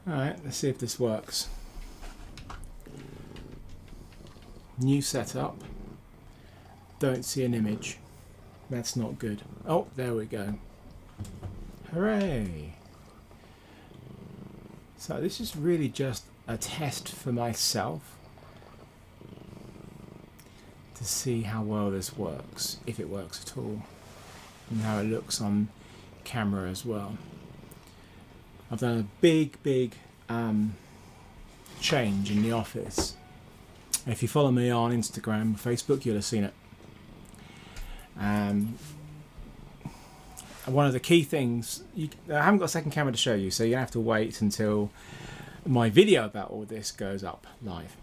Alright, let's see if this works. New setup. Don't see an image. That's not good. Oh, there we go. Hooray! So this is really just a test for myself to see how well this works, if it works at all, and how it looks on camera as well. I've done a big change in the office. If you follow me on Instagram, Facebook, you'll have seen it. One of the key things, I haven't got a second camera to show you, so you're going to have to wait until my video about all this goes up live.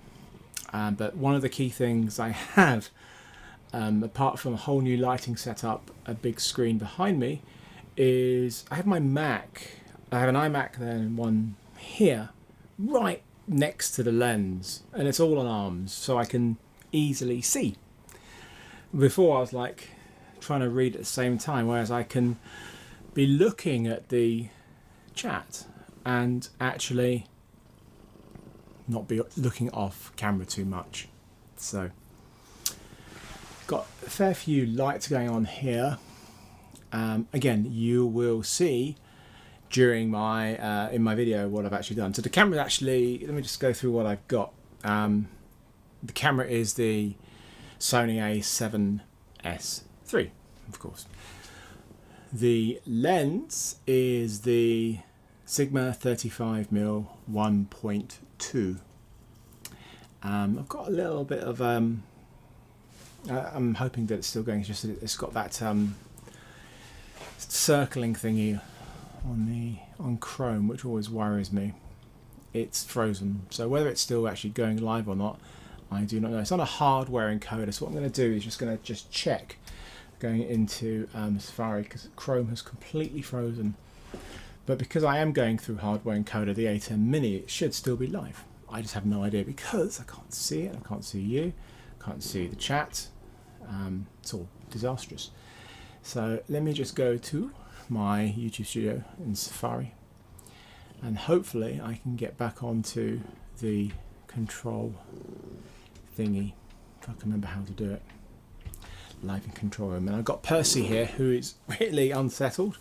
But one of the key things I have, apart from a whole new lighting setup, a big screen behind me, is I have my Mac. I have an iMac there and one here, right next to the lens, and it's all on arms, so I can easily see. Before I was like trying to read at the same time, whereas I can be looking at the chat and actually not be looking off camera too much. So got a fair few lights going on here. Again, you will see during my in my video what I've actually done. So the camera actually, let me just go through what I've got. The camera is the Sony A7S III, of course. The lens is the Sigma 35mm 1.2. I've got a little bit of I'm hoping that it's still going. It's just that it's got that circling thingy on Chrome, which always worries me. It's frozen, so whether it's still actually going live or not, I do not know. It's on a hardware encoder, so what I'm going to do is just check going into Safari, because Chrome has completely frozen. But because I am going through hardware encoder, the A10 Mini, it should still be live. I just have no idea because I can't see it, I can't see you, I can't see the chat. It's all disastrous. So let me just go to my YouTube studio in Safari, and hopefully I can get back onto the control thingy, if I can remember how to do it. Live in control room. And I've got Percy here, who is really unsettled.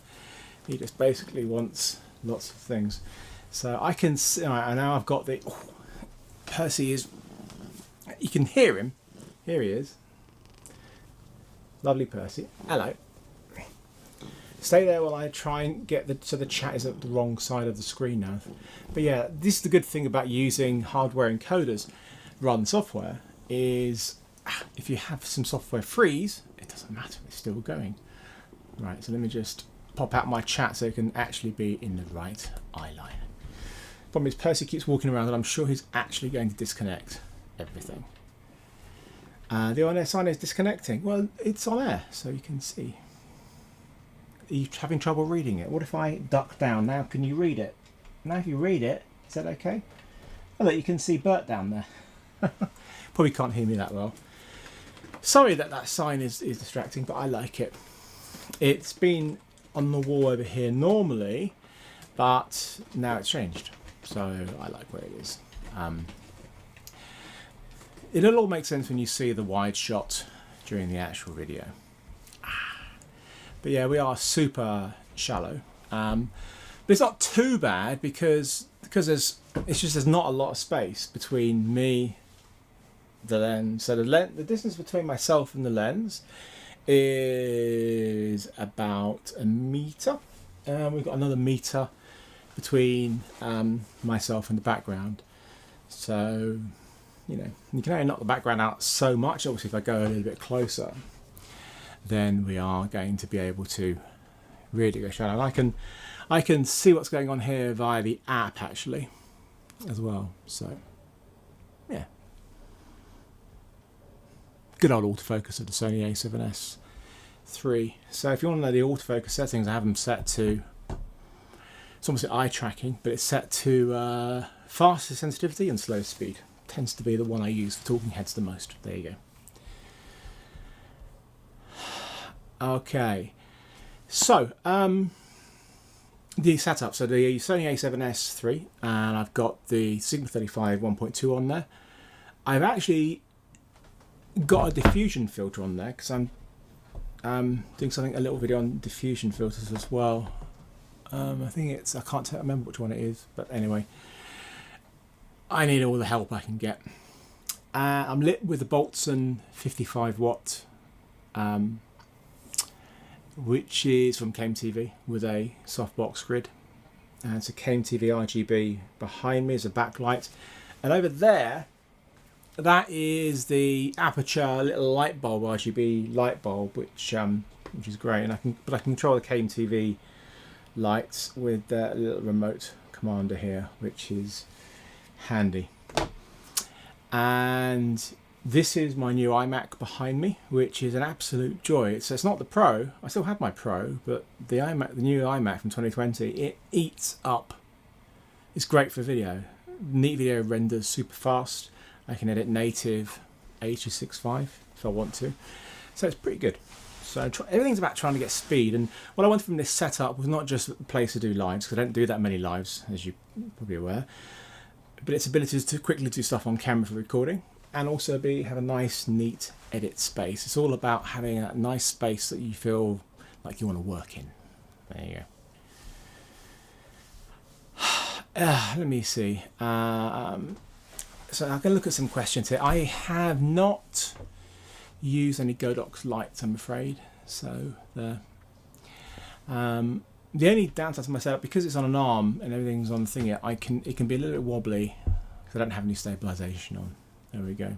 He just basically wants lots of things. So I can see, and now I've got the, Percy is, you can hear him. Here he is. Lovely Percy. Hello. Stay there while I try and get so the chat is at the wrong side of the screen now. But yeah, this is the good thing about using hardware encoders rather than software, is if you have some software freeze, it doesn't matter, it's still going. Right, so let me just pop out my chat so it can actually be in the right eye line. Problem is Percy keeps walking around and I'm sure he's actually going to disconnect everything. The on-air sign is disconnecting. Well, it's on air, so you can see. Are you having trouble reading it? What if I duck down? Now can you read it? Now if you read it, is that okay? Oh look, you can see Bert down there. Probably can't hear me that well. Sorry that that sign is distracting, but I like it. It's been on the wall over here normally, but now it's changed. So I like where it is. It'll all make sense when you see the wide shot during the actual video. But yeah, we are super shallow. But it's not too bad because there's not a lot of space between me, the lens. So the distance between myself and the lens is about a meter. We've got another meter between myself and the background. So, you know, you can only knock the background out so much. Obviously, if I go a little bit closer, then we are going to be able to really go shallow. And I can see what's going on here via the app actually as well. So yeah, good old autofocus of the Sony A7S III. So if you want to know the autofocus settings, I have them set to, it's almost eye tracking, but it's set to faster sensitivity and slow speed. Tends to be the one I use for talking heads the most. There you go. Okay, so the setup. So the Sony A7S III, and I've got the Sigma 35 1.2 on there. I've actually got a diffusion filter on there because I'm doing a little video on diffusion filters as well. I think it's, I can't remember which one it is, but anyway, I need all the help I can get. I'm lit with the Boltzmann 55 watt, which is from Canon TV with a softbox grid. And it's a Canon TV RGB. Behind me is a backlight, and over there, that is the Aperture little light bulb, RGB light bulb, which is great. And I can control the Canon TV lights with that little remote commander here, which is handy. And this is my new iMac behind me, which is an absolute joy. So it's not the Pro. I still have my Pro, but the iMac, the new iMac from 2020, it eats up. It's great for video. Neat video renders super fast. I can edit native H.265 if I want to. So it's pretty good. So everything's about trying to get speed. And what I wanted from this setup was not just a place to do lives, because I don't do that many lives, as you're probably aware, but its ability to quickly do stuff on camera for recording, and also have a nice, neat edit space. It's all about having a nice space that you feel like you want to work in. There you go. Let me see. So I can look at some questions here. I have not used any Godox lights, I'm afraid. So the only downside to my setup, because it's on an arm and everything's on the thing here, it can be a little bit wobbly because I don't have any stabilization on. There we go.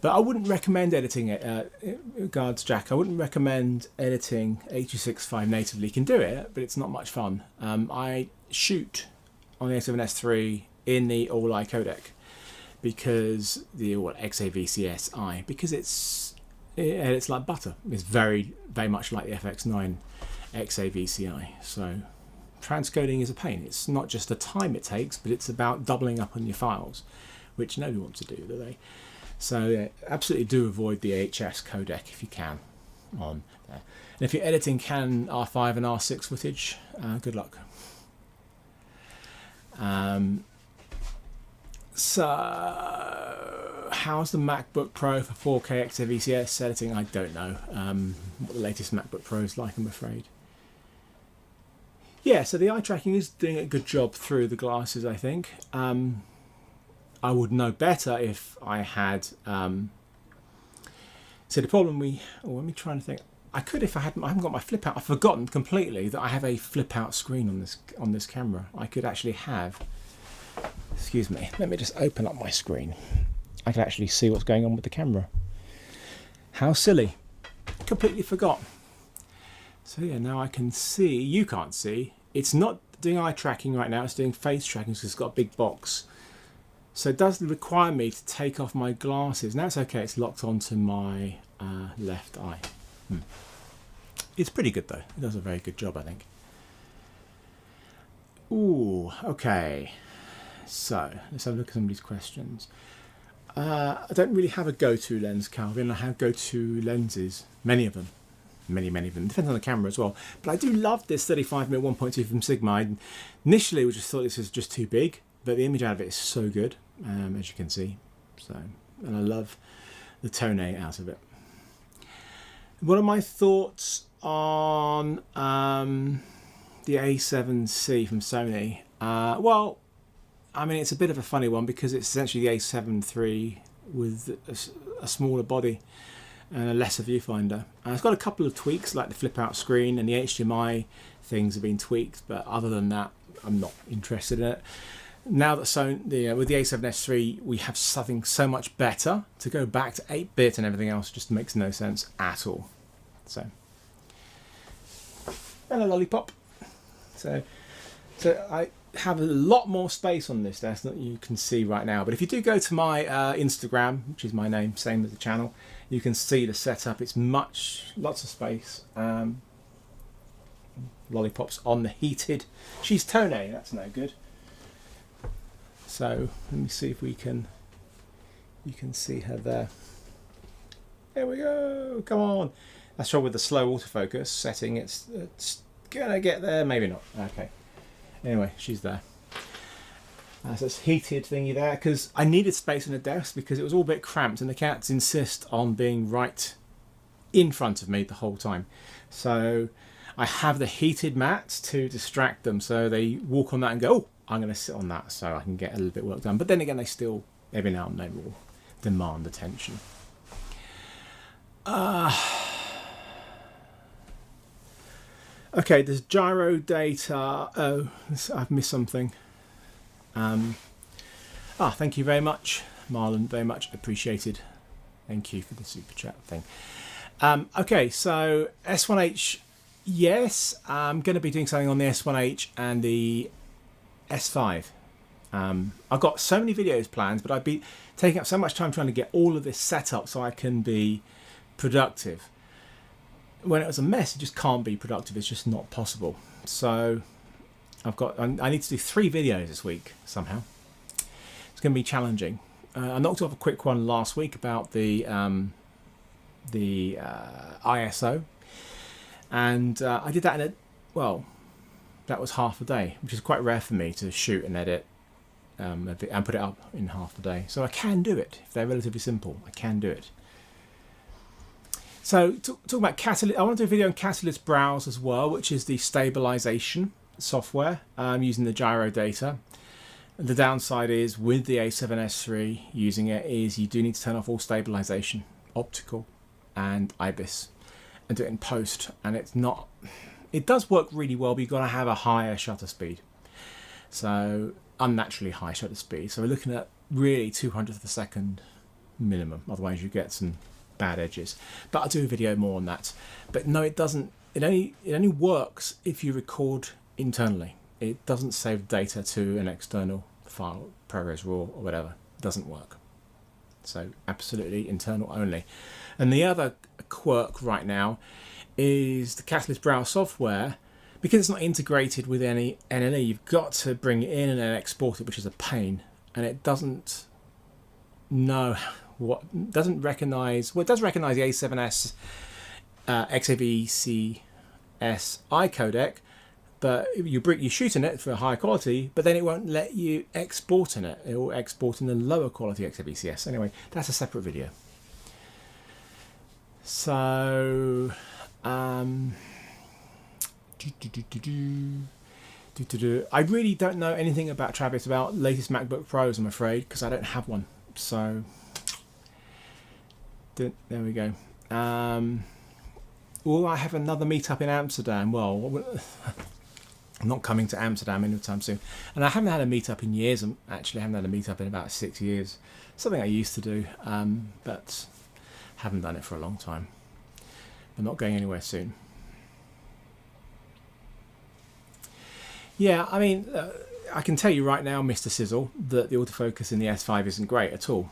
But I wouldn't recommend editing it. Regards, Jack. I wouldn't recommend editing H.265 natively. You can do it, but it's not much fun. I shoot on the A7S III in the All-I codec, because the XAVCS-I, because it's like butter. It's very, very much like the FX9 XAVCI. So transcoding is a pain. It's not just the time it takes, but it's about doubling up on your files, which nobody wants to do they? So yeah, absolutely do avoid the HS codec if you can on there. And if you're editing Canon R5 and R6 footage, good luck. So how's the MacBook Pro for 4K XAVCS editing? I don't know what the latest MacBook Pro is like, I'm afraid. Yeah, so the eye tracking is doing a good job through the glasses, I think. I would know better if I had. So the problem let me try and think. I could if I haven't got my flip out. I've forgotten completely that I have a flip out screen on this camera. I could actually have. Excuse me. Let me just open up my screen. I can actually see what's going on with the camera. How silly! Completely forgot. So yeah, now I can see. You can't see. It's not doing eye tracking right now. It's doing face tracking because it's got a big box. So it does require me to take off my glasses. Now it's okay. It's locked onto my left eye. It's pretty good though. It does a very good job, I think. Ooh, okay. So let's have a look at some of these questions. I don't really have a go-to lens, Calvin. I have go-to lenses, many of them. Many of them. Depends on the camera as well. But I do love this 35mm 1.2 from Sigma. I initially just thought this was just too big, but the image out of it is so good, as you can see. So, and I love the Tone out of it. What are my thoughts on the A7C from Sony? Well, I mean, it's a bit of a funny one because it's essentially the A7 III with a smaller body and a lesser viewfinder. It's got a couple of tweaks, like the flip out screen and the HDMI things have been tweaked, but other than that, I'm not interested in it. Now that Sony, with the A7S III, we have something so much better. To go back to 8-bit and everything else just makes no sense at all. So, hello lollipop. So I have a lot more space on this desk than you can see right now. But if you do go to my Instagram, which is my name, same as the channel, you can see the setup. It's lots of space. Lollipops on the heated. She's Tone, that's no good. So let me see if you can see her there. There we go. Come on. That's wrong with the slow autofocus setting. It's gonna get there, maybe not. Okay. Anyway, she's there. So it's heated thingy there, because I needed space on the desk because it was all a bit cramped and the cats insist on being right in front of me the whole time. So I have the heated mat to distract them, so they walk on that and go, oh, I'm going to sit on that so I can get a little bit of work done. But then again, they still, every now and then, will demand attention. Okay, there's gyro data. Oh, I've missed something. Thank you very much, Marlon. Very much appreciated. Thank you for the super chat thing. Okay, so S1H, yes, I'm going to be doing something on the S1H and the S5. I've got so many videos planned, but I've been taking up so much time trying to get all of this set up so I can be productive. When it was a mess, it just can't be productive. It's just not possible. So I need to do 3 videos this week somehow. It's going to be challenging. I knocked off a quick one last week about the ISO, and I did that that was half a day, which is quite rare for me to shoot and edit and put it up in half a day. So I can do it if they're relatively simple. I can do it. So talking about Catalyst, I want to do a video on Catalyst Browse as well, which is the stabilization software using the gyro data. The downside is with the A7S III using it is you do need to turn off all stabilization, optical and IBIS, and do it in post. And it does work really well, but you've got to have a higher shutter speed. So unnaturally high shutter speed. So we're looking at really 200th of a second minimum. Otherwise you get some bad edges. But I'll do a video more on that. But no, it doesn't. It only works if you record internally. It doesn't save data to an external file, ProRes RAW or whatever. It doesn't work. So absolutely internal only. And the other quirk right now is the Catalyst Browse software. Because it's not integrated with any NLE, you've got to bring it in and then export it, which is a pain. And it doesn't know it does recognize the A7S XAVCS I codec, but you shoot in it for high quality, but then it won't let you export in it. It will export in the lower quality XAVCS. Anyway, that's a separate video. So I really don't know anything about Travis, about latest MacBook Pros, I'm afraid, because I don't have one. So there we go. Will I have another meetup in Amsterdam? Well, I'm not coming to Amsterdam anytime soon. And I haven't had a meetup in years. Actually, I haven't had a meetup in about 6 years. Something I used to do, but haven't done it for a long time. I'm not going anywhere soon. Yeah, I mean, I can tell you right now, Mr. Sizzle, that the autofocus in the S5 isn't great at all.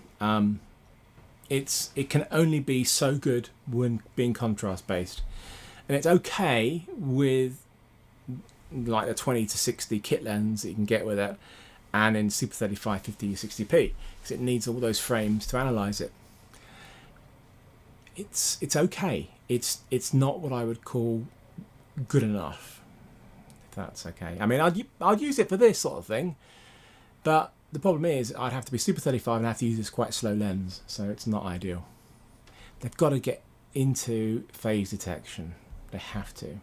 It can only be so good when being contrast based, and it's okay with like the 20 to 60 kit lens that you can get with it, and in Super 35, 50, 60p, because it needs all those frames to analyze it. It's okay. It's not what I would call good enough, if that's okay. I mean, I'd use it for this sort of thing, but the problem is I'd have to be Super 35 and have to use this quite slow lens, so it's not ideal. They've got to get into phase detection. They have to.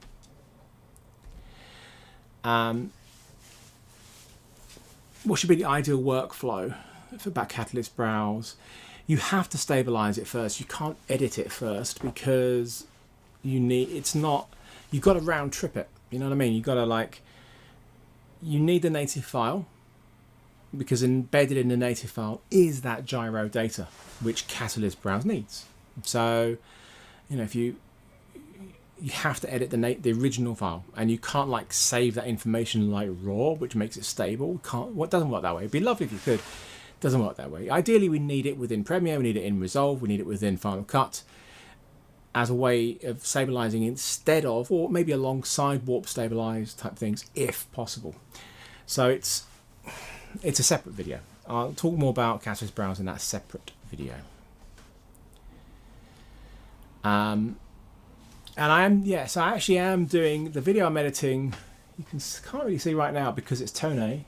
What should be the ideal workflow for back Catalyst Browse? You have to stabilize it first. You can't edit it first because you've got to round trip it. You know what I mean? You need the native file, because embedded in the native file is that gyro data which Catalyst Browse needs. So, if you have to edit the original file, and you can't like save that information like raw, which makes it stable. What doesn't work that way. It'd be lovely if you could. Doesn't work that way. Ideally, we need it within Premiere, we need it in Resolve, we need it within Final Cut as a way of stabilizing instead of, or maybe alongside warp stabilize type things, if possible. So it's a separate video. I'll talk more about Catalyst Browse in that separate video. And I actually am doing the video I'm editing. You can't really see right now because it's Tone.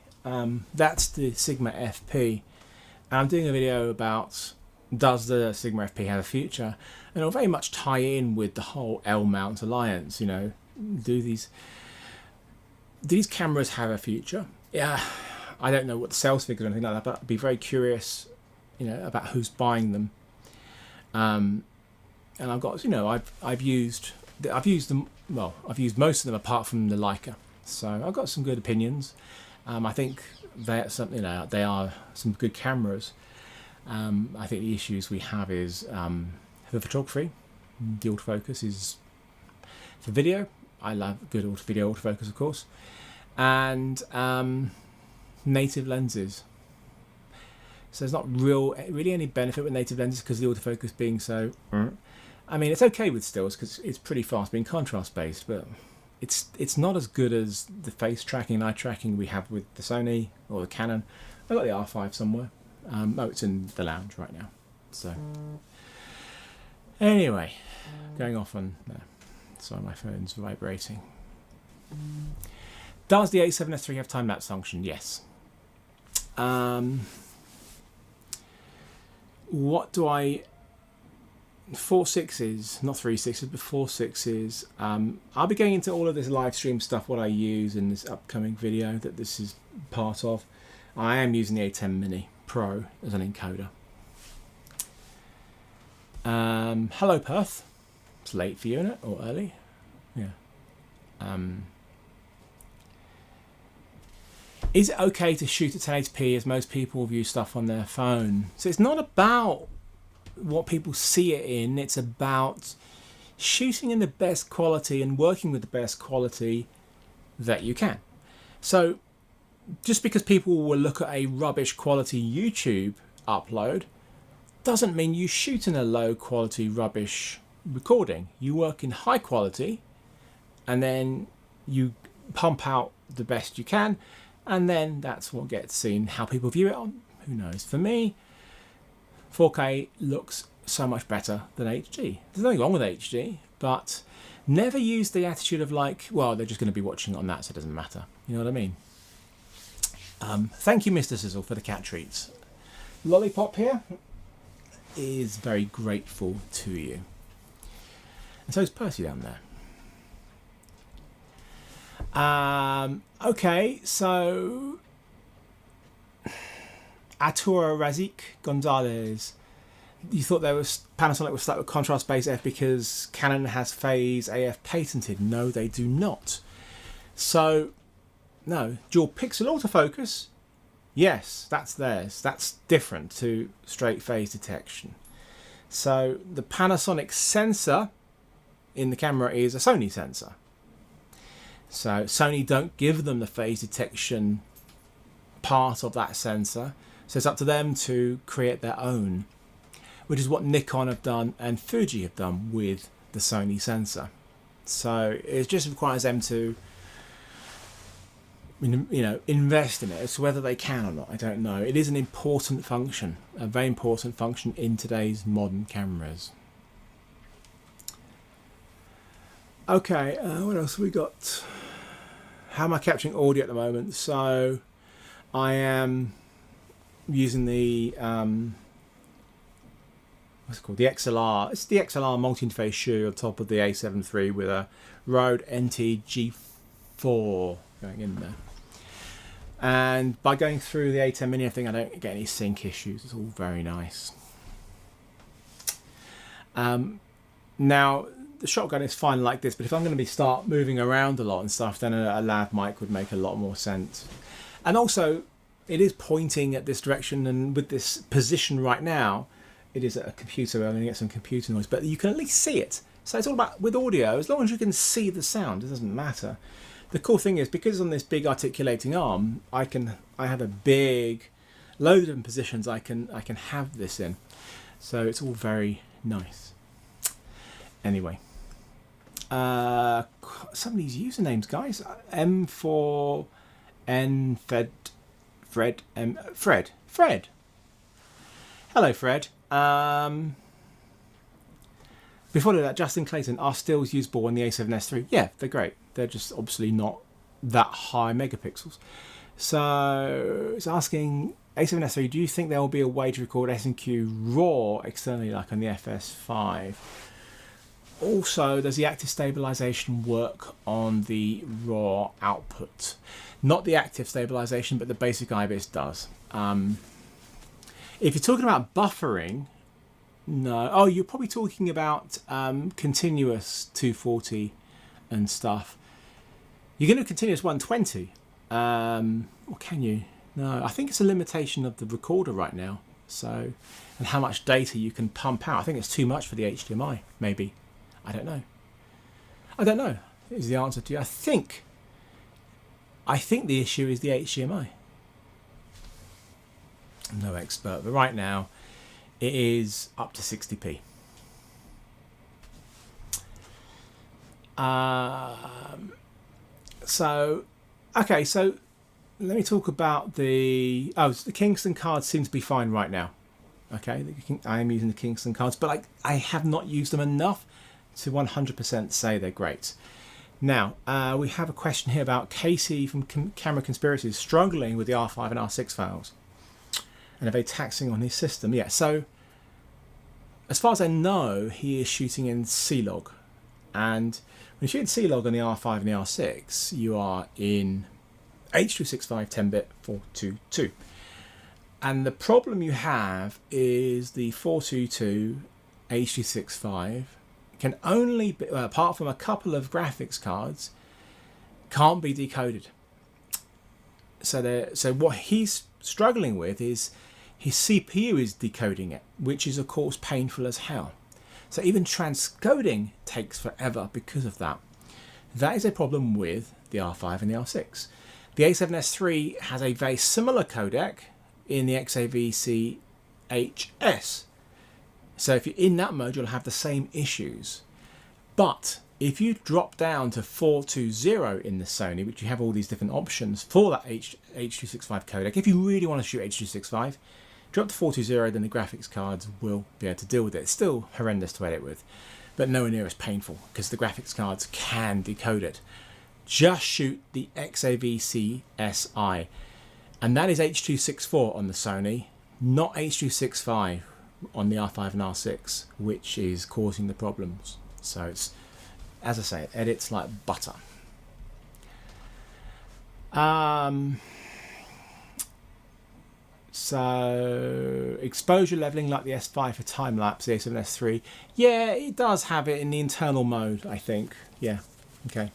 That's the Sigma FP. And I'm doing a video about, does the Sigma FP have a future? And it'll very much tie in with the whole L-mount alliance. You know, do these cameras have a future? Yeah, I don't know what the sales figures or anything like that, but I'd be very curious, you know, about who's buying them. And I've got, you know, I've used them. Well, I've used most of them apart from the Leica, so I've got some good opinions. I think they're something, you know, they are some good cameras. I think the issues we have is for photography, the autofocus is for video. I love good video autofocus, of course, and native lenses. So there's not really any benefit with native lenses because the autofocus being so. I mean, it's okay with stills because it's pretty fast being contrast based, but it's not as good as the face tracking and eye tracking we have with the Sony or the Canon. I've got the R5 somewhere. Oh, it's in the lounge right now. So anyway, going off on there. Sorry, my phone's vibrating. Does the A7S III have time-lapse function? Yes. What do I... 4.6s, not 3.6s, but 4.6s. I'll be going into all of this live stream stuff, what I use in this upcoming video that this is part of. I am using the A10 Mini Pro as an encoder. Hello Perth. It's late for you, isn't it? Or early? Yeah. Is it okay to shoot at 1080p as most people view stuff on their phone? So it's not about what people see it in, it's about shooting in the best quality and working with the best quality that you can. So just because people will look at a rubbish quality YouTube upload doesn't mean you shoot in a low quality rubbish recording. You work in high quality and then you pump out the best you can, and then that's what gets seen. How people view it on, who knows. For me, 4K looks so much better than HD. There's nothing wrong with HD, but never use the attitude of like, well, they're just going to be watching on that, so it doesn't matter. You know what I mean? Thank you, Mr. Sizzle, for the cat treats. Lollipop here is very grateful to you. And so is Percy down there. Okay, so Arturo Razik Gonzalez, you thought Panasonic was stuck with contrast-based F because Canon has phase AF patented. No, they do not. So, no. Dual pixel autofocus, yes, that's theirs. That's different to straight phase detection. So the Panasonic sensor in the camera is a Sony sensor. So Sony don't give them the phase detection part of that sensor. So it's up to them to create their own, which is what Nikon have done and Fuji have done with the Sony sensor. So it just requires them to, you know, invest in it. As to whether they can or not, I don't know. It is an important function, a very important function in today's modern cameras. Okay, what else have we got? How am I capturing audio at the moment? So I am using the what's it called? The XLR. It's the XLR multi-interface shoe on top of the A7 III with a Rode NT-G4 going in there. And by going through the A10 Mini, I think I don't get any sync issues. It's all very nice. Now the shotgun is fine like this, but if I'm going to start moving around a lot and stuff, then a lav mic would make a lot more sense. And also, it is pointing at this direction, and with this position right now, it is at a computer. I'm going to get some computer noise, but you can at least see it. So it's all about, with audio, as long as you can see the sound, it doesn't matter. The cool thing is, because on this big articulating arm, I have a big load of different positions I can have this in. So it's all very nice. Anyway, some of these usernames, guys. M4N Fred. Hello, Fred. Before that, Justin Clayton, are stills usable on the A7S III? Yeah, they're great. They're just obviously not that high megapixels. So it's asking A7S III, do you think there will be a way to record S&Q RAW externally like on the FS5? Also, does the active stabilization work on the RAW output? Not the active stabilization, but the basic IBIS does. If you're talking about buffering, no. Oh, you're probably talking about continuous 240 and stuff. You can do continuous 120. Or can you? No, I think it's a limitation of the recorder right now. So, and how much data you can pump out. I think it's too much for the HDMI, maybe. I don't know. I don't know is the answer to you. I think the issue is the HDMI. I'm no expert, but right now it is up to 60p. So, okay, so let me talk about the Kingston cards seem to be fine right now. Okay, I am using the Kingston cards, but I have not used them enough to 100% say they're great. Now, we have a question here about Casey from Camera Conspiracies struggling with the R5 and R6 files and are they taxing on his system? Yeah, so as far as I know, he is shooting in C-Log, and when you shoot in C-Log on the R5 and the R6, you are in H.265 10-bit 422. And the problem you have is the 422 H.265 can only be, apart from a couple of graphics cards, can't be decoded. So what he's struggling with is his CPU is decoding it, which is of course painful as hell. So even transcoding takes forever because of that. That is a problem with the R5 and the R6. The A7S III has a very similar codec in the XAVC-HS. So if you're in that mode, you'll have the same issues. But if you drop down to 420 in the Sony, which you have all these different options for that H.265 codec, if you really want to shoot H.265, drop to 420, then the graphics cards will be able to deal with it. It's still horrendous to edit with, but nowhere near as painful because the graphics cards can decode it. Just shoot the XAVC-SI, and that is H.264 on the Sony, not H.265 on the R5 and R6, which is causing the problems. So it's, as I say, it edits like butter. So exposure leveling like the S5 for time-lapse, the A7S III. Yeah, it does have it in the internal mode, I think. Yeah, okay.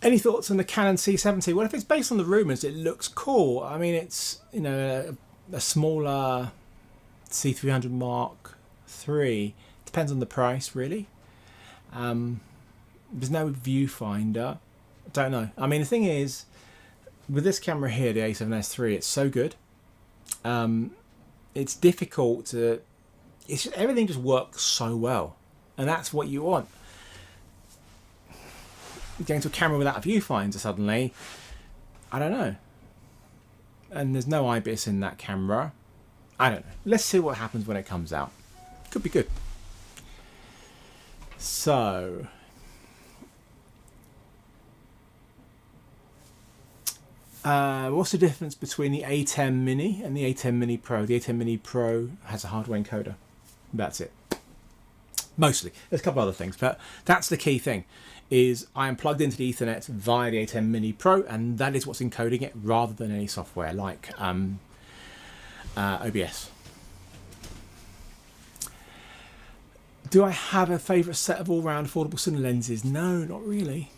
Any thoughts on the Canon C70? Well, if it's based on the rumours, it looks cool. I mean, it's, you know, a smaller C300 Mark III. Depends on the price, really. There's no viewfinder. I don't know. I mean, the thing is, with this camera here, the A7S III, it's so good. It's difficult to... everything just works so well. And that's what you want. Going to a camera without a viewfinder suddenly, I don't know. And there's no IBIS in that camera. I don't know. Let's see what happens when it comes out. Could be good. So... what's the difference between the A10 Mini and the A10 Mini Pro? The A10 Mini Pro has a hardware encoder. That's it. Mostly. There's a couple other things, but that's the key thing. Is I am plugged into the Ethernet via the A10 Mini Pro, and that is what's encoding it rather than any software like OBS. Do I have a favourite set of all-round affordable cine lenses? No, not really.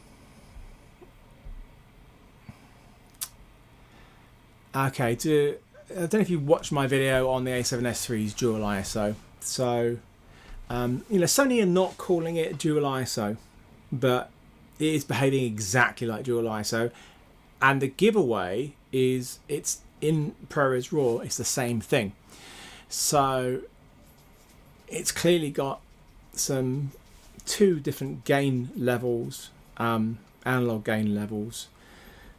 Okay, I don't know if you watched my video on the A7S III's dual ISO. So, you know, Sony are not calling it dual ISO, but it is behaving exactly like dual ISO. And the giveaway is it's in ProRes RAW, it's the same thing. So, it's clearly got two different gain levels, analog gain levels,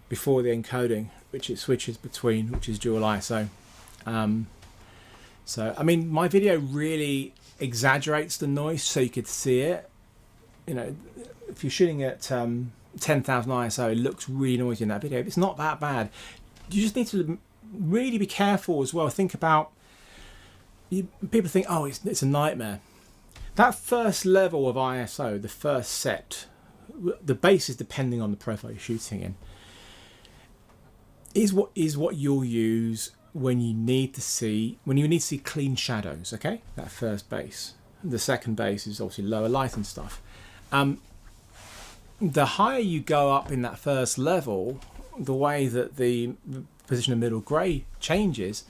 before the encoding, which it switches between, which is dual ISO. So, I mean, my video really exaggerates the noise so you could see it. You know, if you're shooting at 10,000 ISO, it looks really noisy in that video. It's not that bad. You just need to really be careful as well. Think about, people think, oh, it's a nightmare. That first level of ISO, the first set, the base is depending on the profile you're shooting in, is what you'll use when you need to see clean shadows. Okay, that first base. The second base is obviously lower light and stuff. The higher you go up in that first level, the way that the position of middle grey changes,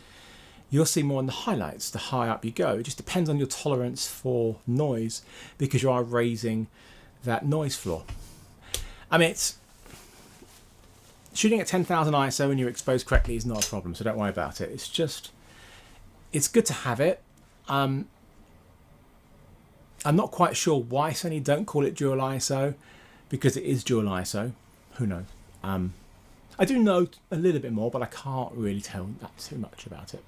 you'll see more in the highlights the higher up you go. It just depends on your tolerance for noise, because you are raising that noise floor. I mean, it's shooting at 10,000 ISO when you're exposed correctly is not a problem, so don't worry about it. It's just, it's good to have it. I'm not quite sure why Sony don't call it dual ISO, because it is dual ISO. Who knows? I do know a little bit more, but I can't really tell that too much about it.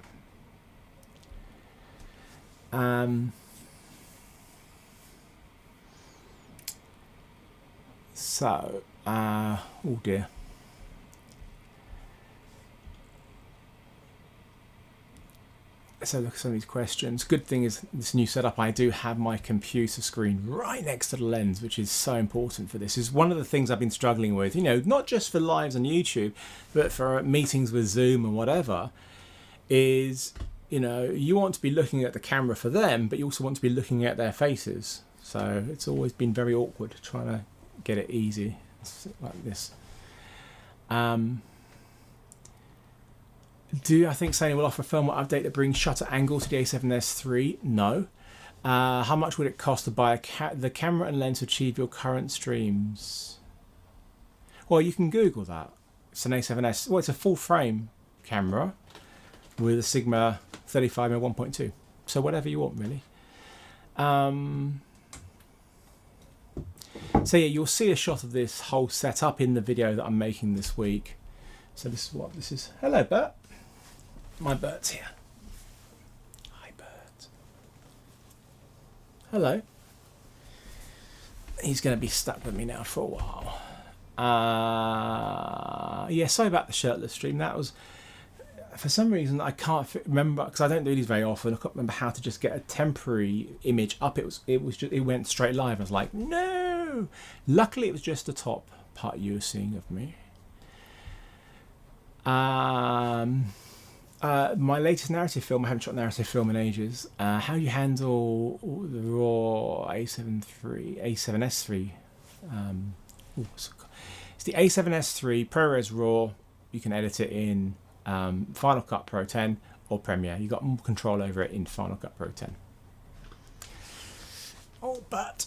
Oh dear. So look at some of these questions. Good thing is this new setup, I do have my computer screen right next to the lens, which is so important for this. Is one of the things I've been struggling with, you know, not just for lives on YouTube, but for meetings with Zoom and whatever, is, you know, you want to be looking at the camera for them, but you also want to be looking at their faces. So it's always been very awkward trying to get it easy like this. Do I think Sony will offer a firmware update that brings shutter angle to the A7S III? No. How much would it cost to buy the camera and lens to achieve your current streams? Well, you can Google that. It's an A7S. Well, it's a full frame camera with a Sigma 35mm 1.2. So whatever you want, really. So yeah, you'll see a shot of this whole setup in the video that I'm making this week. So this is what this is. Hello, Bert. My Bert's here. Hi, Bert. Hello. He's going to be stuck with me now for a while. Yeah, sorry about the shirtless stream. That was, for some reason, I can't remember, because I don't do these very often. I can't remember how to just get a temporary image up. It went straight live. I was like, no. Luckily, it was just the top part you were seeing of me. My latest narrative film, I haven't shot narrative film in ages. How do you handle the raw A7S III? It's the A7S III ProRes RAW. You can edit it in Final Cut Pro 10 or Premiere. You've got more control over it in Final Cut Pro 10. Oh, but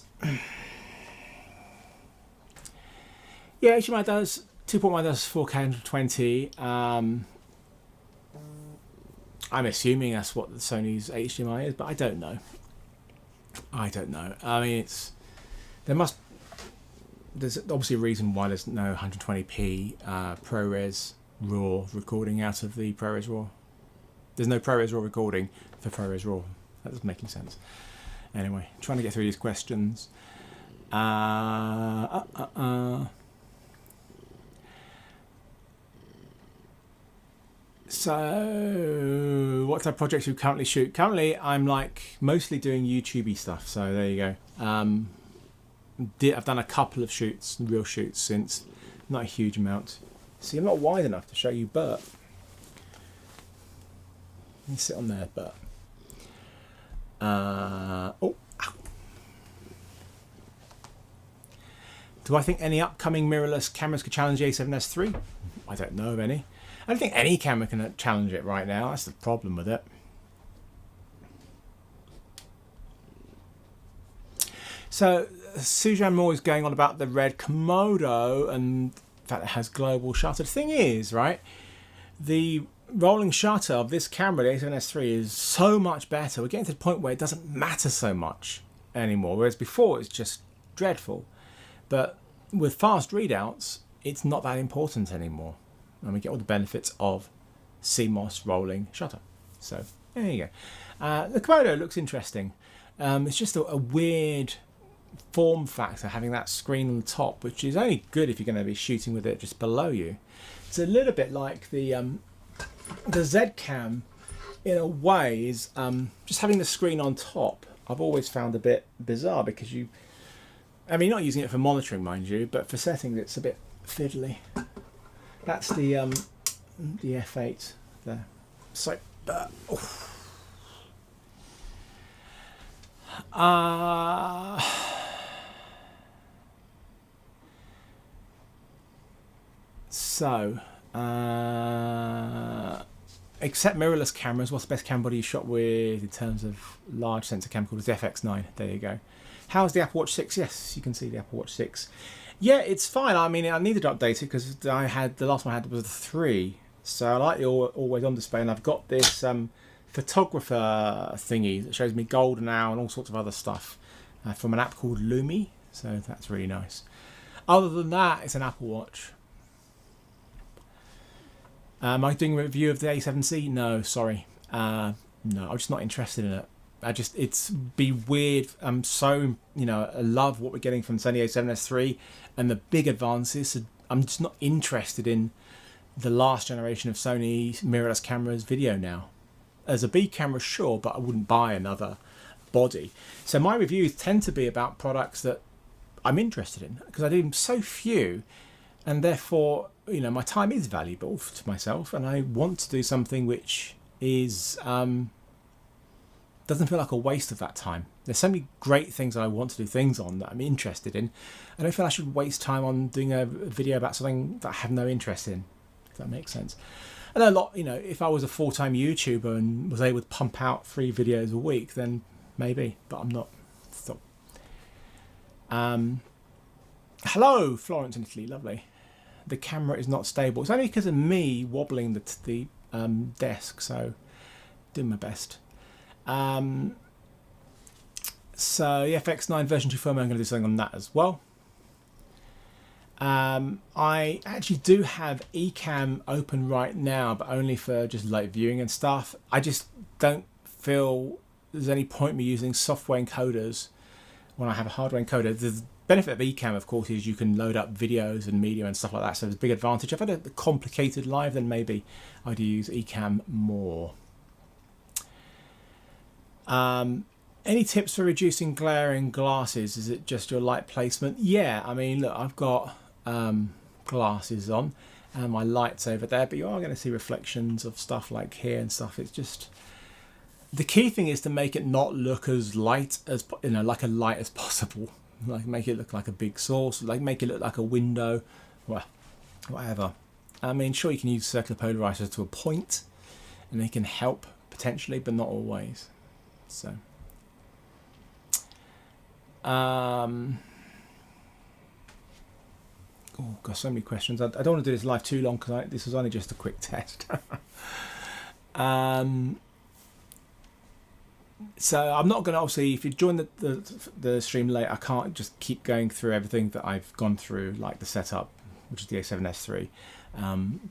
yeah, HDMI does 2.1 does 4K 120. I'm assuming that's what the Sony's HDMI is, but I don't know. I mean, there's obviously a reason why there's no 120p ProRes RAW recording out of the ProRes RAW. There's no ProRes RAW recording for ProRes RAW. That doesn't make any sense. Anyway, trying to get through these questions. So, what type of projects do you currently shoot? Currently, I'm like mostly doing YouTubey stuff. So there you go. I've done a couple of shoots, real shoots, since, not a huge amount. See, I'm not wide enough to show you Bert. Let me sit on there, Bert. Oh, ow. Do I think any upcoming mirrorless cameras could challenge the A7S III? I don't know of any. I don't think any camera can challenge it right now. That's the problem with it. So Sujan Moore is going on about the red Komodo and that it has global shutter. The thing is, right, the rolling shutter of this camera, the A7S III, is so much better. We're getting to the point where it doesn't matter so much anymore, whereas before it's just dreadful. But with fast readouts, it's not that important anymore. And we get all the benefits of CMOS rolling shutter. So there you go. The Komodo looks interesting. It's just a weird form factor having that screen on the top, which is only good if you're going to be shooting with it just below you. It's a little bit like the Z-Cam in a way is just having the screen on top. I've always found a bit bizarre because I mean, not using it for monitoring, mind you, but for settings it's a bit fiddly. That's the F8 there. So, except mirrorless cameras, what's the best camera body you shot with in terms of large sensor camcorder? Is the FX9. There you go. How's the Apple Watch 6? Yes, you can see the Apple Watch 6. Yeah, it's fine. I mean, I needed to update it because the last one I had was the 3. So I like the always on display, and I've got this photographer thingy that shows me golden hour and all sorts of other stuff from an app called Lumi. So that's really nice. Other than that, it's an Apple Watch. Am I doing a review of the A7C? No, sorry. No, I'm just not interested in it. It's be weird. I'm so, I love what we're getting from Sony A7S III and the big advances. So I'm just not interested in the last generation of Sony mirrorless cameras video now. As a B camera, sure, but I wouldn't buy another body. So my reviews tend to be about products that I'm interested in because I do so few, and therefore, my time is valuable to myself, and I want to do something which is doesn't feel like a waste of that time. There's so many great things that I want to do things on that I'm interested in. I don't feel I should waste time on doing a video about something that I have no interest in, if that makes sense. And a lot, if I was a full-time YouTuber and was able to pump out 3 videos a week, then maybe, but I'm not. So, hello, Florence in Italy, lovely. The camera is not stable. It's only because of me wobbling the desk, so doing my best. So the FX9 version 2 firmware, I'm going to do something on that as well. I actually do have Ecamm open right now, but only for just light viewing and stuff. I just don't feel there's any point me using software encoders when I have a hardware encoder. The benefit of Ecamm, of course, is you can load up videos and media and stuff like that, so there's a big advantage. If I had a complicated live, then maybe I'd use Ecamm more. Any tips for reducing glare in glasses? Is it just your light placement? Yeah, I mean, look, I've got glasses on and my light's over there, but you are going to see reflections of stuff like here and stuff. It's just, the key thing is to make it not look as light as, like a light as possible. Like make it look like a big source, like make it look like a window, well, whatever. I mean, sure, you can use circular polarizers to a point and they can help potentially, but not always. So oh got so many questions. I don't want to do this live too long because this was only just a quick test. So I'm not going to, obviously, if you join the stream late, I can't just keep going through everything that I've gone through, like the setup, which is the A7S III.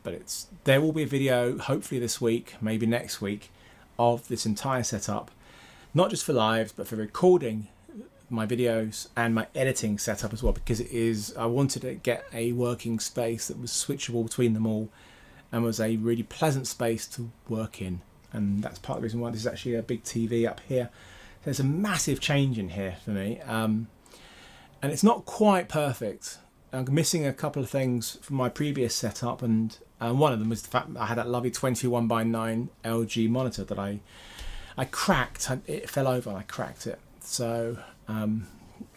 But there will be a video, hopefully this week, maybe next week, of this entire setup, not just for lives, but for recording my videos and my editing setup as well, because I wanted to get a working space that was switchable between them all and was a really pleasant space to work in. And that's part of the reason why this is actually a big TV up here. There's a massive change in here for me, and it's not quite perfect. I'm missing a couple of things from my previous setup, and one of them was the fact that I had that lovely 21:9 LG monitor that I cracked. It fell over and I cracked it. So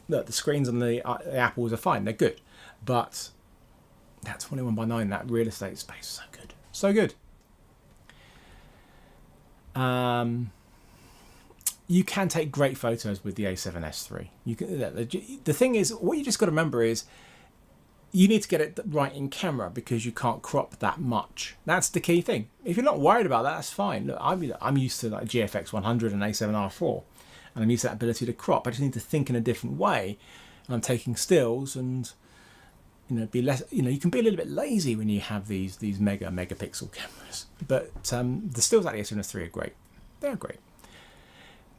look, the screens on the Apples are fine, they're good, but that 21:9, that real estate space is so good, so good. You can take great photos with the A7S III. You can. The thing is, what you just got to remember is you need to get it right in camera because you can't crop that much. That's the key thing. If you're not worried about that, that's fine. Look, I'm used to like GFX 100 and A7R4, and I'm used to that ability to crop. I just need to think in a different way. And I'm taking stills, and be less. You can be a little bit lazy when you have these megapixel cameras. But the stills at the A7S III are great. They're great.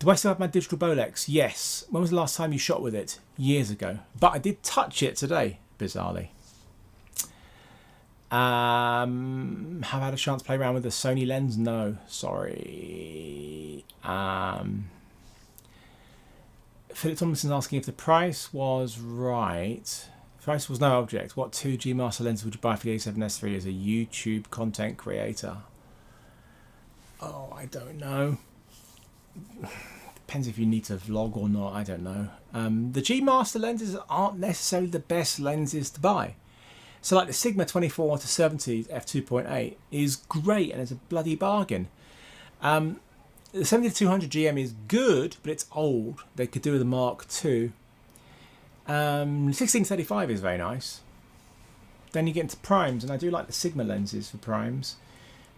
Do I still have my digital Bolex? Yes. When was the last time you shot with it? Years ago. But I did touch it today, bizarrely. Have I had a chance to play around with the Sony lens? No, sorry. Philip Thompson's asking if the price was right. Price was no object. What 2G master lens would you buy for the A7S III as a YouTube content creator? Oh, I don't know. Depends if you need to vlog or not. I don't know. The G master lenses aren't necessarily the best lenses to buy. So like the Sigma 24-70 f2.8 is great and it's a bloody bargain. The 70-200 GM is good, but it's old. They could do with a Mark II. 1635 is very nice. Then you get into primes, and I do like the Sigma lenses for primes.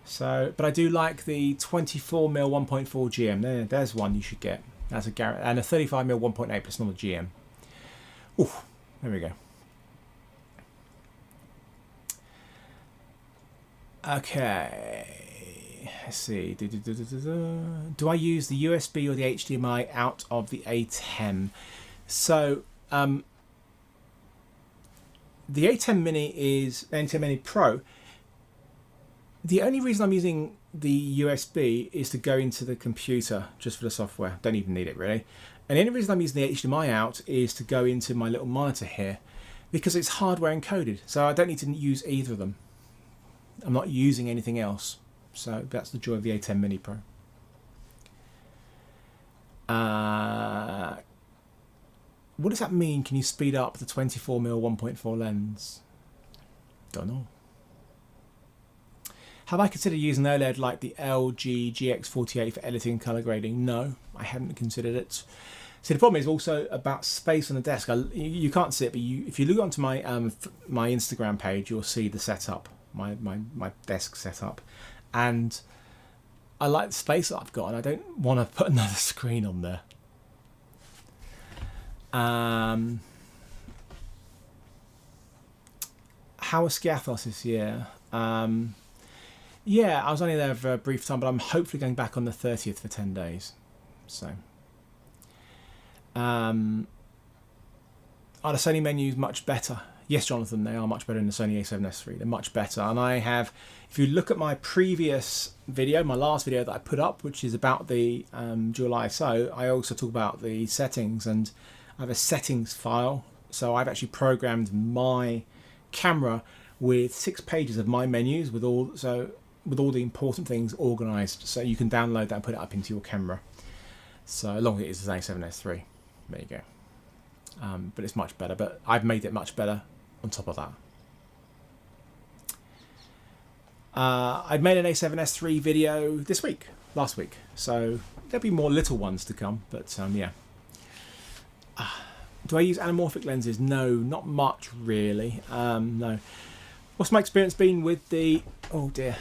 So, but I do like the 24mm 1.4 GM. There's one you should get. That's a and a 35mm 1.8 plus another GM. Ooh, there we go. Okay, let's see. Do I use the USB or the HDMI out of the A10? So the A10 Mini is A10 Mini Pro. The only reason I'm using the USB is to go into the computer just for the software. Don't even need it really. And the only reason I'm using the HDMI out is to go into my little monitor here because it's hardware encoded. So I don't need to use either of them. I'm not using anything else. So that's the joy of the A10 Mini Pro. What does that mean? Can you speed up the 24mm 1.4 lens? Don't know. Have I considered using OLED like the LG GX48 for editing and colour grading? No, I haven't considered it. See, the problem is also about space on the desk. You can't see it, but if you look onto my my Instagram page, you'll see the setup, my desk setup, and I like the space that I've got, and I don't want to put another screen on there. How was Skiathos this year? Yeah, I was only there for a brief time, but I'm hopefully going back on the 30th for 10 days. So, are the Sony menus much better? Yes, Jonathan, they are much better in the Sony A7S III. They're much better. And I have, if you look at my previous video, my last video that I put up, which is about the dual ISO, I also talk about the settings, and I have a settings file. So I've actually programmed my camera with 6 pages of my menus with all the important things organised, so you can download that and put it up into your camera. So long as it is an A7S III, there you go. But it's much better. But I've made it much better on top of that. I've made an A7S III video last week. So there'll be more little ones to come. But yeah. Do I use anamorphic lenses? No, not much really. No. What's my experience been with the? Oh dear.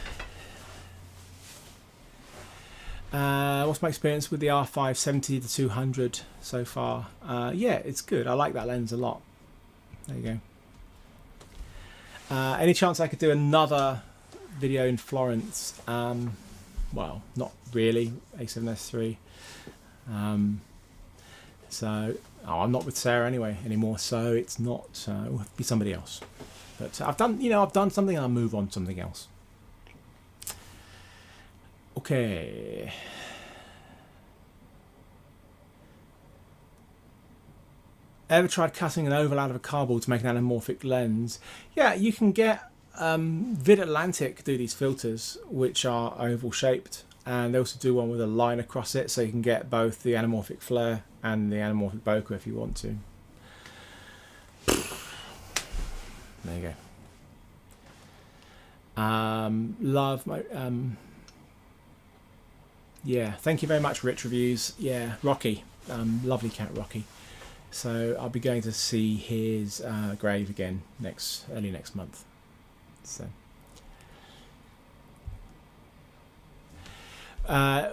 What's my experience with the R5 70-200 so far? Yeah, it's good. I like that lens a lot. There you go. Any chance I could do another video in Florence? Well, not really. A7S III. I'm not with Sarah anymore, so it's not. It will be somebody else. But I've done something, and I'll move on to something else. Okay. Ever tried cutting an oval out of a cardboard to make an anamorphic lens? Yeah, you can get Vid Atlantic do these filters, which are oval shaped, and they also do one with a line across it, so you can get both the anamorphic flare and the anamorphic bokeh if you want to. There you go. Love my yeah, thank you very much, Rich Reviews. Yeah, Rocky, lovely cat Rocky. So I'll be going to see his grave again early next month. So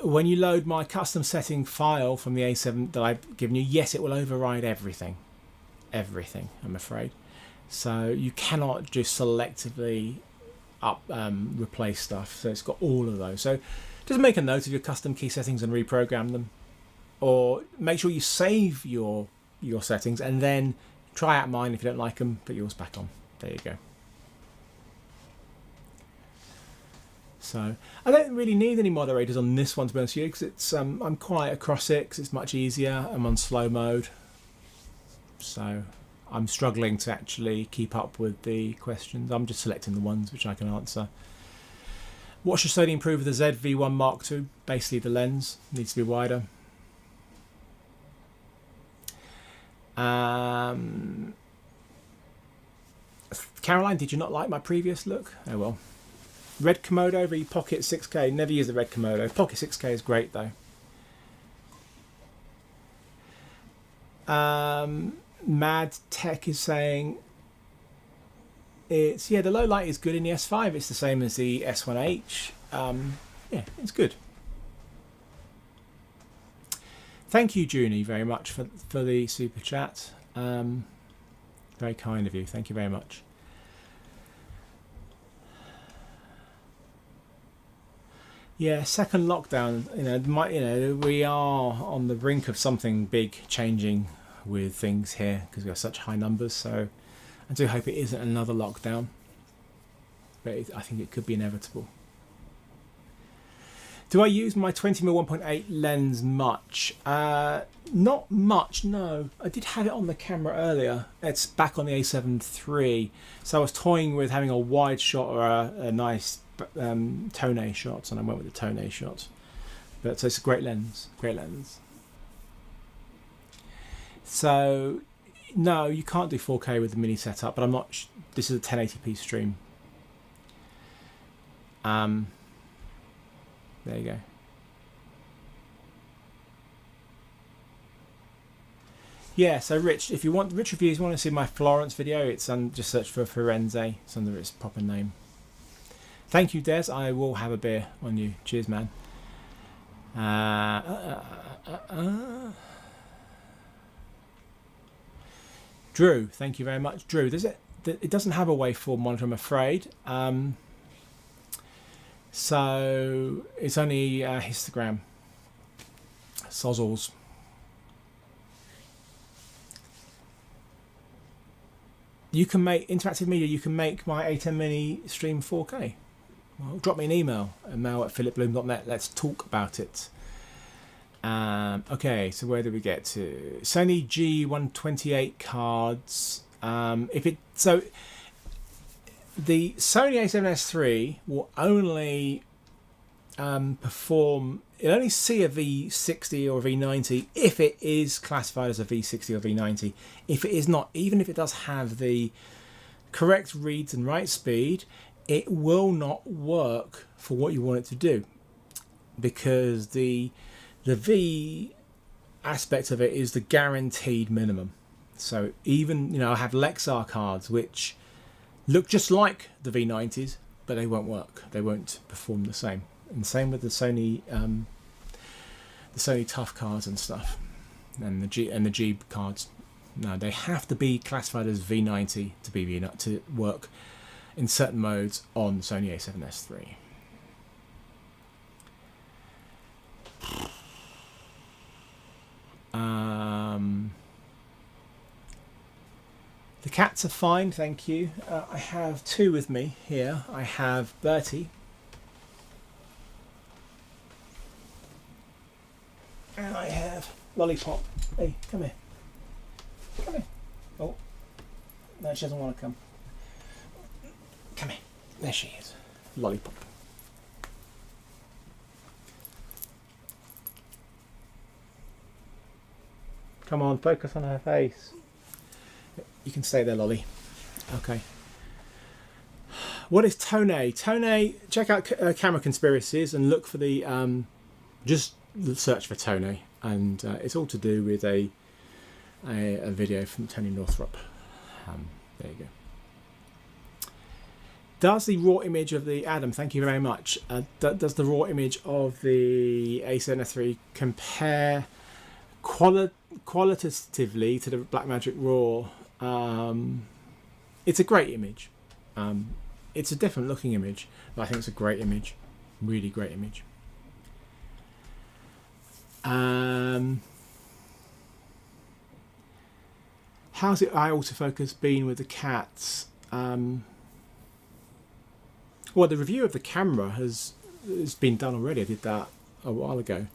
when you load my custom setting file from the A7 that I've given you, yes, it will override everything, I'm afraid. So you cannot just selectively replace stuff. So it's got all of those. So just make a note of your custom key settings and reprogram them. or make sure you save your settings and then try out mine. If you don't like them, put yours back on. There you go. So I don't really need any moderators on this one, to be honest with you, because it's I'm quiet across it because it's much easier. I'm on slow mode, so I'm struggling to actually keep up with the questions. I'm just selecting the ones which I can answer. What should Sony improve with the ZV-1 Mark II? Basically the lens needs to be wider. Caroline, did you not like my previous look? Oh well. Red Komodo v Pocket 6K. Never use the Red Komodo. Pocket 6K is great though. Mad Tech is saying it's, yeah, the low light is good in the S5. It's the same as the S1H. Yeah, it's good. Thank you, Junie, very much for the super chat. Very kind of you. Thank you very much. Yeah, second lockdown. We are on the brink of something big changing with things here because we have such high numbers. So I do hope it isn't another lockdown, but I think it could be inevitable. Do I use my 20mm 1.8 lens much? Not much, no. I did have it on the camera earlier. It's back on the A7S III. So I was toying with having a wide shot or a nice Tone shot, and I went with the Tone shot. But so it's a great lens, great lens. So no, you can't do 4K with the mini setup, but I'm not. This is a 1080p stream. There you go. Yeah, so Rich, if you want Rich reviews, you want to see my Florence video, it's just search for Firenze. It's under its proper name. Thank you, Des. I will have a beer on you. Cheers, man. Drew, thank you very much. Drew, it doesn't have a waveform monitor, I'm afraid. So it's only histogram. Sozzles. You can make interactive media. You can make my A10 Mini stream 4K. Well, drop me an email, mail@philipbloom.net. Let's talk about it. Okay, so where do we get to? Sony G128 cards. The Sony A7S III will only perform. It'll only see a V60 or a V90 if it is classified as a V60 or V90. If it is not, even if it does have the correct reads and write speed, it will not work for what you want it to do, because the V aspect of it is the guaranteed minimum. So even, I have Lexar cards which look just like the V90s, but they won't work. They won't perform the same. And same with the Sony Tough cards and stuff, and the G cards. No, they have to be classified as V90 to work in certain modes on Sony A7S III. The cats are fine, thank you. I have two with me here. I have Bertie. And I have Lollipop. Hey, come here. Come here. Oh, no, she doesn't want to come. Come here. There she is. Lollipop. Come on, focus on her face. You can stay there, Lolly. Okay. What is Tone? Tone, check out Camera Conspiracies and look for the... just search for Tone. And it's all to do with a video from Tony Northrup. There you go. Does the raw image of the Adam, thank you very much, does the raw image of the A7S III compare qualitatively to the Blackmagic RAW? It's a great image. It's a different looking image, but I think it's a great image. Really great image. How's it eye autofocus been with the cats? Well, the review of the camera has been done already. I did that a while ago.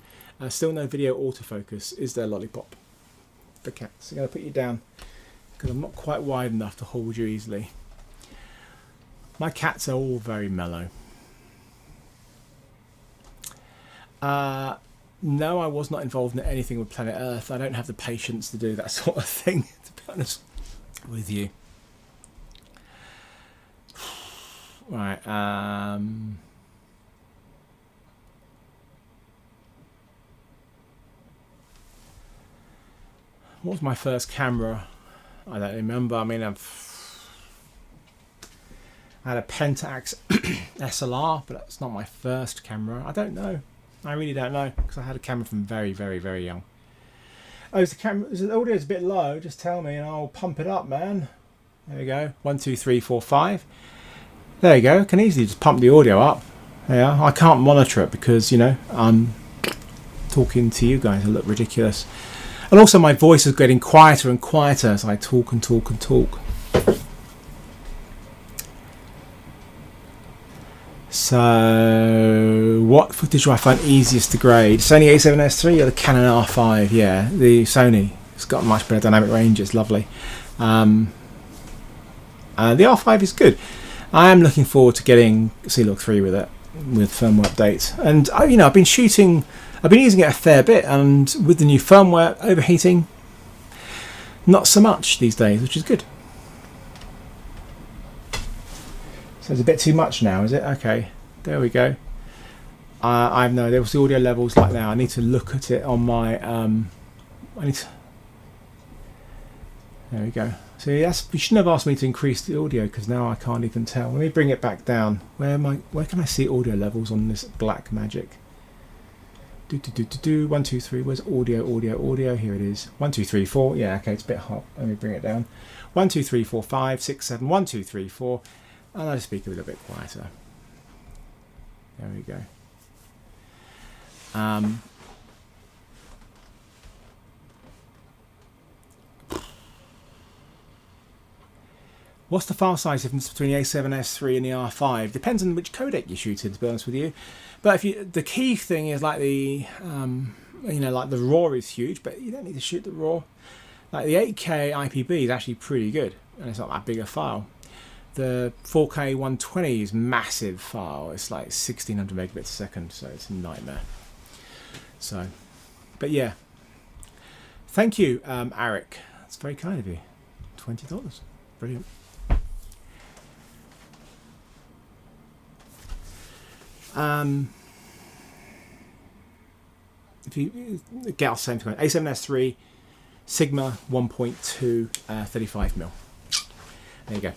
Still no video autofocus. Is there, Lollipop? The cats. I'm going to put you down because I'm not quite wide enough to hold you easily. My cats are all very mellow. No, I was not involved in anything with Planet Earth. I don't have the patience to do that sort of thing, to be honest with you. Right. What was my first camera? I don't remember. I mean, I had a Pentax SLR, but that's not my first camera. I don't know. I really don't know, because I had a camera from very, very, very young. Oh, is the camera? Is the audio's a bit low? Just tell me, and I'll pump it up, man. There we go. 1, 2, 3, 4, 5. There you go. I can easily just pump the audio up. Yeah, I can't monitor it because, you know, I'm talking to you guys. I look ridiculous. And also my voice is getting quieter and quieter as I talk and talk and talk. So, what footage do I find easiest to grade? Sony A7S III or the Canon R5? Yeah, the Sony. It's got a much better dynamic range. It's lovely. The R5 is good. I am looking forward to getting C-Log 3 with it, with firmware updates. And you know, I've been using it a fair bit, and with the new firmware overheating, not so much these days, which is good. So it's a bit too much now, is it? Okay, there we go. I have no idea what's the audio levels like now. I need to look at it on my. There we go. See, you shouldn't have asked me to increase the audio because now I can't even tell. Let me bring it back down. Where can I see audio levels on this black magic? 1, 2, 3. Where's audio? Here it is. 1, 2, 3, 4. Yeah, okay, it's a bit hot. Let me bring it down. 1, 2, 3, 4, 5, 6, 7. 1, 2, 3, 4. And I'll speak a little bit quieter. There we go. What's the file size difference between the A7S III and the R5? Depends on which codec you shoot in, to be honest with you. But the key thing is like the like the RAW is huge, but you don't need to shoot the RAW. Like the 8K IPB is actually pretty good, and it's not that big a file. The 4K 120 is massive file. It's like 1600 megabits a second, so it's a nightmare. So, but yeah. Thank you, Eric. That's very kind of you. $20. Brilliant. If you get off same time, A7S III Sigma 1.2 35mm. There you go.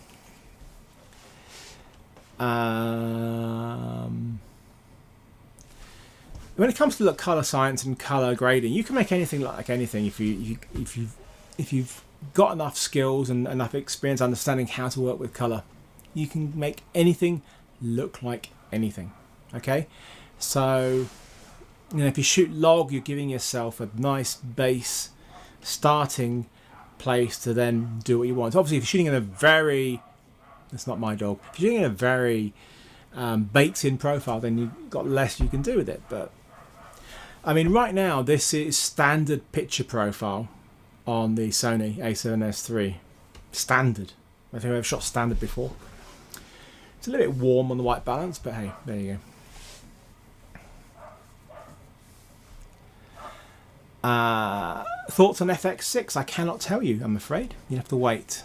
When it comes to color science and color grading, you can make anything look like anything if you've got enough skills and enough experience understanding how to work with color. You can make anything look like anything. Okay, so you know, if you shoot log, you're giving yourself a nice base starting place to then do what you want. Obviously, if you're shooting in a very, that's not my dog. If you're shooting in a very baked-in profile, then you've got less you can do with it. But I mean, right now this is standard picture profile on the Sony A7S III. Standard. I think I've shot standard before. It's a little bit warm on the white balance, but hey, there you go. Thoughts on FX6? I cannot tell you, I'm afraid. You have to wait.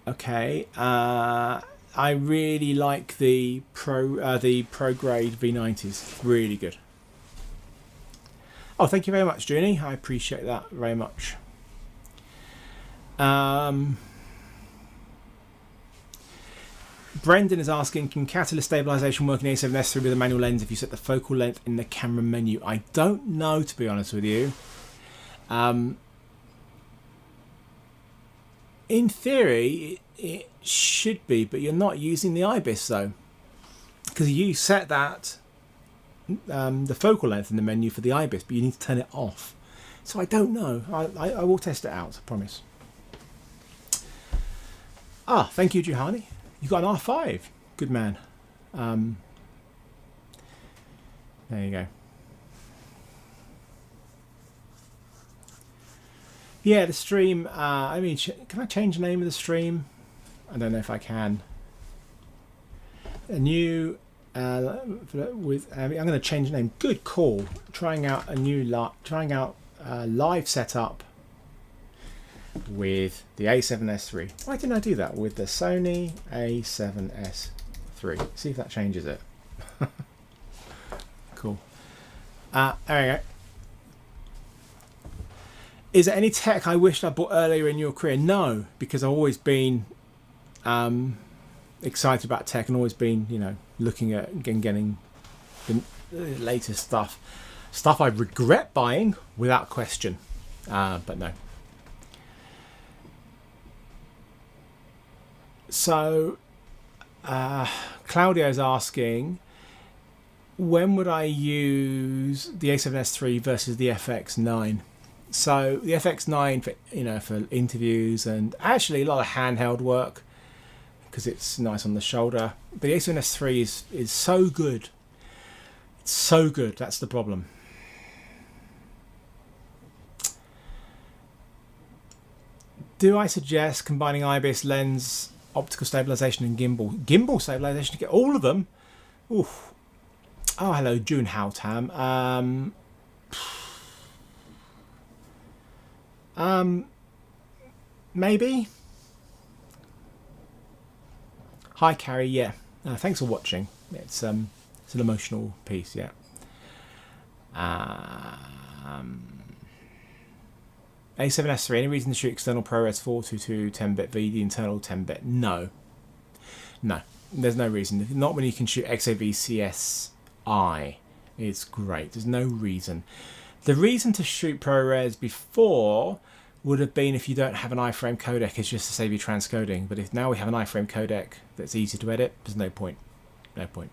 Okay. I really like the pro grade V90s. Really good. Oh, thank you very much, Junie. I appreciate that very much. Brendan is asking, can catalyst stabilization work in A7S III with a manual lens if you set the focal length in the camera menu? I don't know, to be honest with you. In theory, it should be, but you're not using the IBIS though, because you set that the focal length in the menu for the IBIS, but you need to turn it off. So I don't know. I will test it out, I promise. Ah, thank you, Juhani. You got an R5. Good man. There you go. Yeah, the stream. I mean, can I change the name of the stream? I don't know if I can. A new I'm going to change the name. Good call. Trying out a new live setup with the A7S III. Why didn't I do that with the Sony A7S III? See if that changes it. Cool. There we go. Is there any tech I wished I bought earlier in your career? No, because I've always been excited about tech and always been, you know, looking at and getting the latest stuff. Stuff I regret buying without question, but no. So Claudio's asking, when would I use the A7S III versus the FX9? So the FX9 for, you know, for interviews and actually a lot of handheld work because it's nice on the shoulder. But the A7S III is so good. It's so good. That's the problem. Do I suggest combining IBIS lens, optical stabilization, and gimbal? Gimbal stabilization to get all of them? Oof. Oh, hello, June Howtam. Maybe. Hi, Carrie. Yeah, thanks for watching. It's an emotional piece. Yeah. A7S III. Any reason to shoot external ProRes 422 10-bit v the internal 10-bit? No. No. There's no reason. Not when you can shoot XAV-CSI. It's great. There's no reason. The reason to shoot ProRes before would have been if you don't have an iframe codec, it's just to save you transcoding. But if now we have an iframe codec that's easy to edit, there's no point. No point.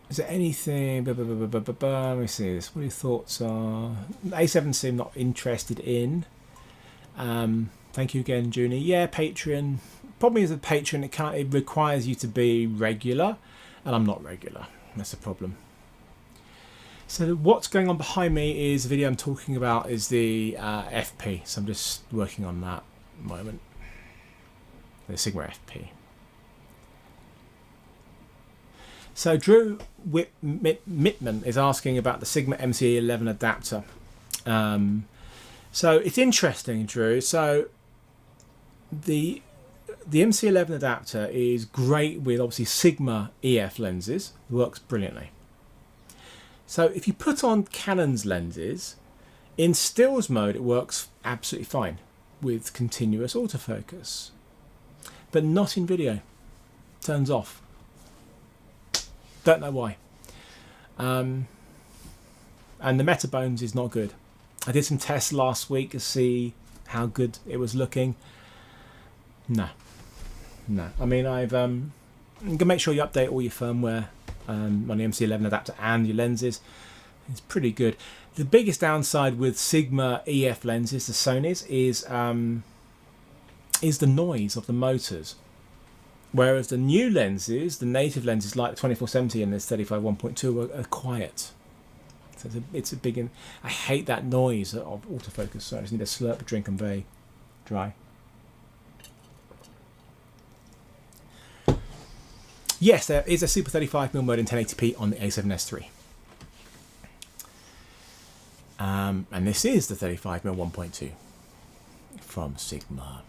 Is there anything? Let me see this. What are your thoughts are? A7C I'm not interested in. Thank you again, Junie. Yeah, Patreon. Problem is with Patreon, it requires you to be regular, and I'm not regular. That's the problem. So what's going on behind me is the video I'm talking about is the FP. So I'm just working on that at the moment. The Sigma FP. So Drew Mittman is asking about the Sigma MC11 adapter. So it's interesting, Drew. So the MC11 adapter is great with obviously Sigma EF lenses. It works brilliantly. So if you put on Canon's lenses, in stills mode it works absolutely fine with continuous autofocus. But not in video. Turns off. Don't know why. And the Metabones is not good. I did some tests last week to see how good it was looking. No. No. I mean, you can make sure you update all your firmware on the MC11 adapter and your lenses. It's pretty good. The biggest downside with Sigma EF lenses, the Sony's, is the noise of the motors. Whereas the new lenses, the native lenses like the 2470 and the 35-1.2 are quiet. So it's a big... I hate that noise of autofocus, so I just need to slurp a drink. I'm very dry. Yes, there is a Super 35mm mode in 1080p on the A7S III. And this is the 35mm 1.2 from Sigma.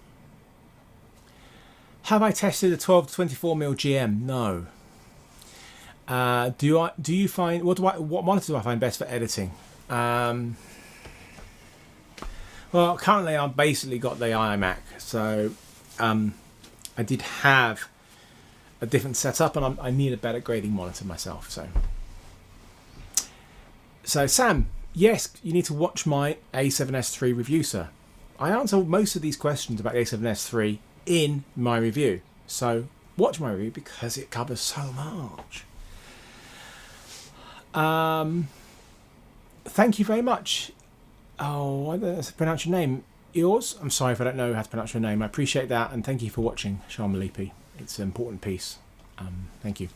Have I tested a 12 to 24mm GM? No. Do you find what monitor do I find best for editing? Well, currently I've basically got the iMac, so I did have a different setup, and I need a better grading monitor myself. So Sam, yes, you need to watch my A7S III review, sir. I answer most of these questions about the A7S III in my review, so watch my review because it covers so much. Thank you very much. Oh, I don't know how to pronounce your name. Yours? I'm sorry if I don't know how to pronounce your name. I appreciate that, and thank you for watching, Sharmalipi. It's an important piece. Thank you.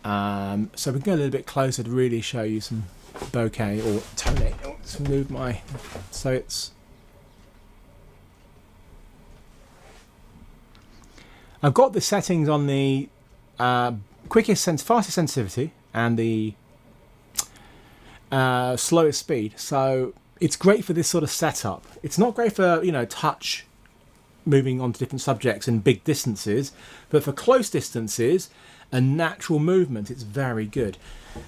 So we can go a little bit closer to really show you some bokeh or tonate. Let's move my... So it's... I've got the settings on the fastest sensitivity and the slowest speed. So it's great for this sort of setup. It's not great for, you know, touch, moving on to different subjects and big distances, but for close distances and natural movement, it's very good.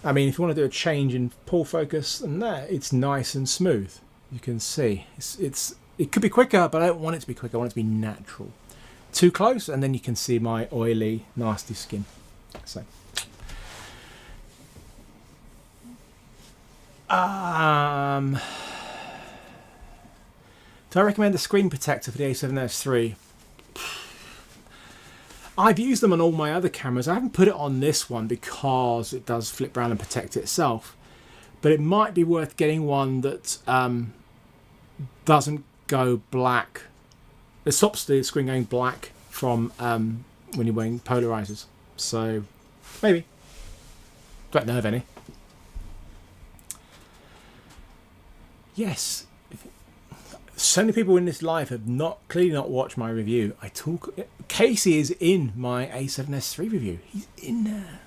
I mean, if you want to do a change in pull focus and that, it's nice and smooth. You can see it could be quicker, but I don't want it to be quicker. I want it to be natural. Too close, and then you can see my oily, nasty skin. So, do I recommend a screen protector for the A7S III? I've used them on all my other cameras. I haven't put it on this one because it does flip around and protect itself. But it might be worth getting one that doesn't go black. It stops the screen going black from when you're wearing polarizers. So, maybe. Don't know of any. Yes. So many people in this live have clearly not watched my review. Casey is in my A7S III review. He's in there.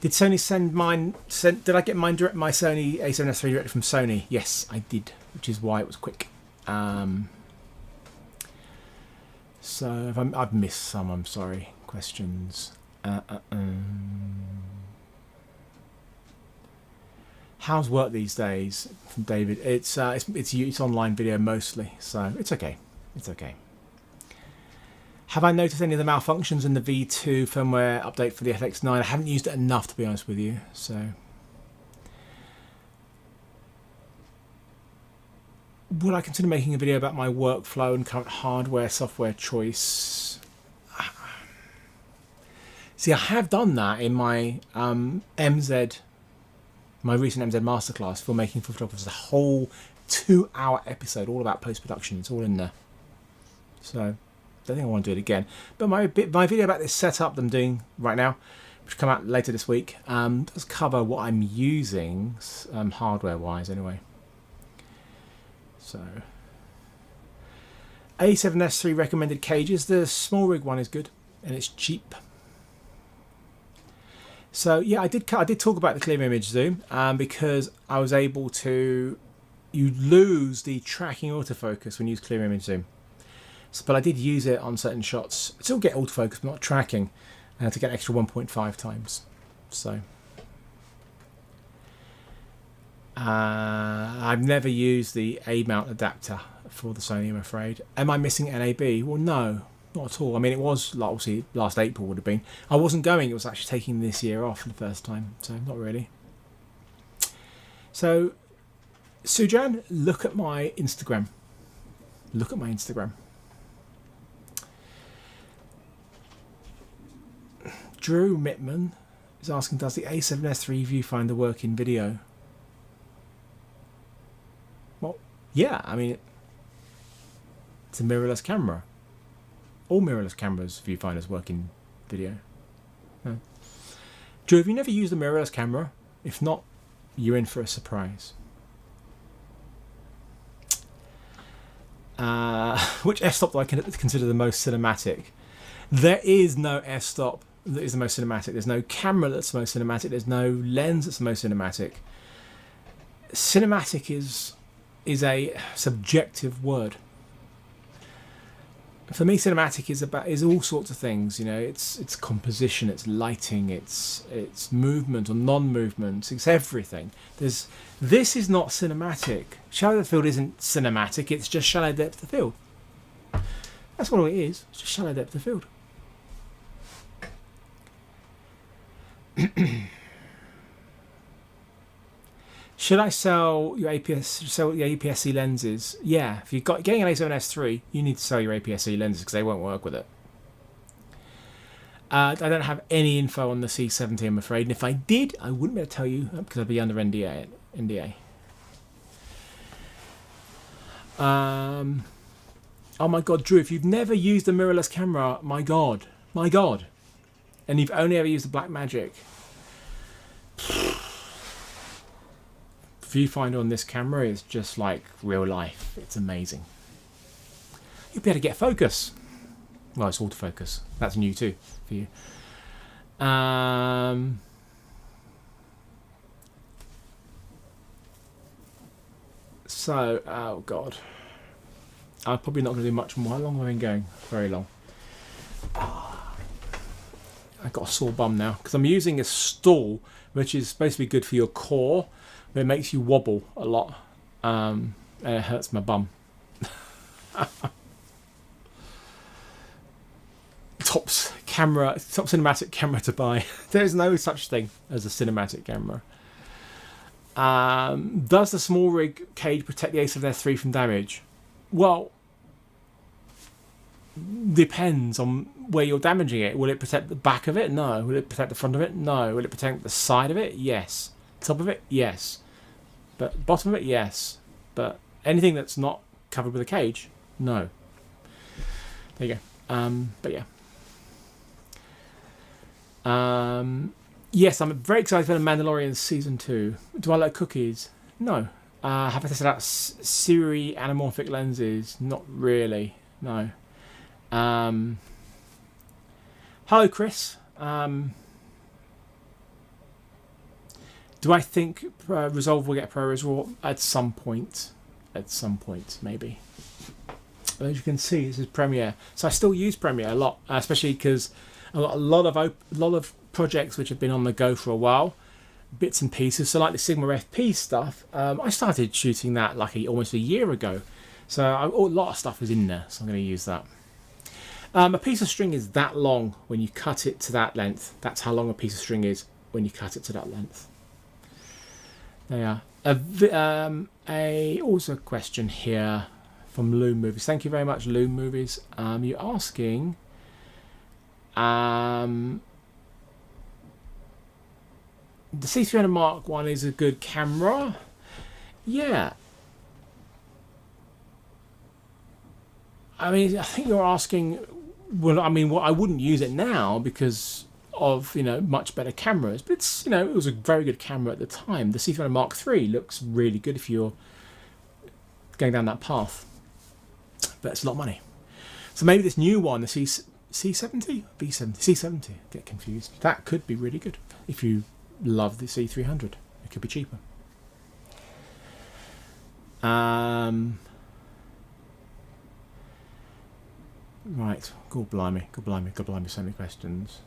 Did Sony send mine? Did I get mine direct? My Sony A7S III directly from Sony? Yes, I did, which is why it was quick. So if I've missed some, I'm sorry. Questions. How's work these days? From David. It's online video mostly, so it's okay. It's okay. Have I noticed any of the malfunctions in the V2 firmware update for the FX9? I haven't used it enough, to be honest with you. So, would I consider making a video about my workflow and current hardware software choice? See, I have done that in my MZ, my recent MZ masterclass, filmmaking for photographers. A whole 2-hour episode all about post-production. It's all in there. So, don't think I want to do it again. But my video about this setup that I'm doing right now, which will come out later this week, does cover what I'm using, hardware-wise anyway. So, A7S III recommended cages. The small rig one is good, and it's cheap. So yeah, I did talk about the clear image zoom because I was able to. You lose the tracking autofocus when you use clear image zoom. So, but I did use it on certain shots. I still get autofocus, but not tracking, to get an extra 1.5 times. So I've never used the A mount adapter for the Sony, I'm afraid. Am I missing NAB? Well, no. Not at all. I mean, it was, like, obviously, last April would have been. I wasn't going. It was actually taking this year off for the first time. So, not really. So, Sujan, look at my Instagram. Look at my Instagram. Drew Mittman is asking, does the A7S III viewfinder work in video? Well, yeah. I mean, it's a mirrorless camera. All mirrorless cameras, viewfinders, work in video. No. Drew, have you never used a mirrorless camera? If not, you're in for a surprise. Which f-stop do I consider the most cinematic? There is no f-stop that is the most cinematic. There's no camera that's the most cinematic. There's no lens that's the most cinematic. Cinematic is a subjective word. For me, cinematic is all sorts of things. You know, it's composition, it's lighting, it's movement or non-movement. It's everything. This is not cinematic. Shallow depth of field isn't cinematic. It's just shallow depth of field. That's what it is. It's just shallow depth of field. Should I sell your APS-C lenses? Yeah, if you're getting an A7S III, you need to sell your APS-C lenses because they won't work with it. I don't have any info on the C70, I'm afraid, and if I did, I wouldn't be able to tell you because I'd be under NDA. Oh my god, Drew, if you've never used a mirrorless camera, my god, and you've only ever used the Blackmagic, viewfinder on this camera is just like real life. It's amazing. You'll be able to get focus. Well, it's autofocus. That's new too for you. So, oh god, I'm probably not going to do much more. How long have I been going? Very long. I've got a sore bum now because I'm using a stool, which is supposed to be good for your core, but it makes you wobble a lot, and it hurts my bum. Top cinematic camera to buy. There's no such thing as a cinematic camera. Does the small rig cage protect the A7S III from damage? Well, depends on where you're damaging it. Will it protect the back of it? No. Will it protect the front of it? No. Will it protect the side of it? Yes. Top of it? Yes. But bottom of it? Yes. But anything that's not covered with a cage? No. There you go. But yeah. Yes, I'm very excited for the Mandalorian Season 2. Do I like cookies? No. Have I tested out Sony Anamorphic Lenses? Not really. No. Hello, Chris. Do I think Resolve will get ProRes RAW at some point? At some point, maybe. As you can see, this is Premiere. So I still use Premiere a lot, especially because I've got a lot of projects which have been on the go for a while, bits and pieces. So like the Sigma FP stuff, I started shooting that like almost a year ago. So a lot of stuff is in there, so I'm going to use that. A piece of string is that long when you cut it to that length. That's how long a piece of string is when you cut it to that length. There you are. Also a question here from Loom Movies. Thank you very much, Loom Movies. You're asking... the C300 Mark I is a good camera. Yeah. I mean, I think you're asking... Well, I mean, I wouldn't use it now because of, much better cameras. But it's, it was a very good camera at the time. The C300 Mark III looks really good if you're going down that path. But it's a lot of money. So maybe this new one, the C70? B70? C70. Get confused. That could be really good if you love the C300. It could be cheaper. Right. God blimey. So many questions.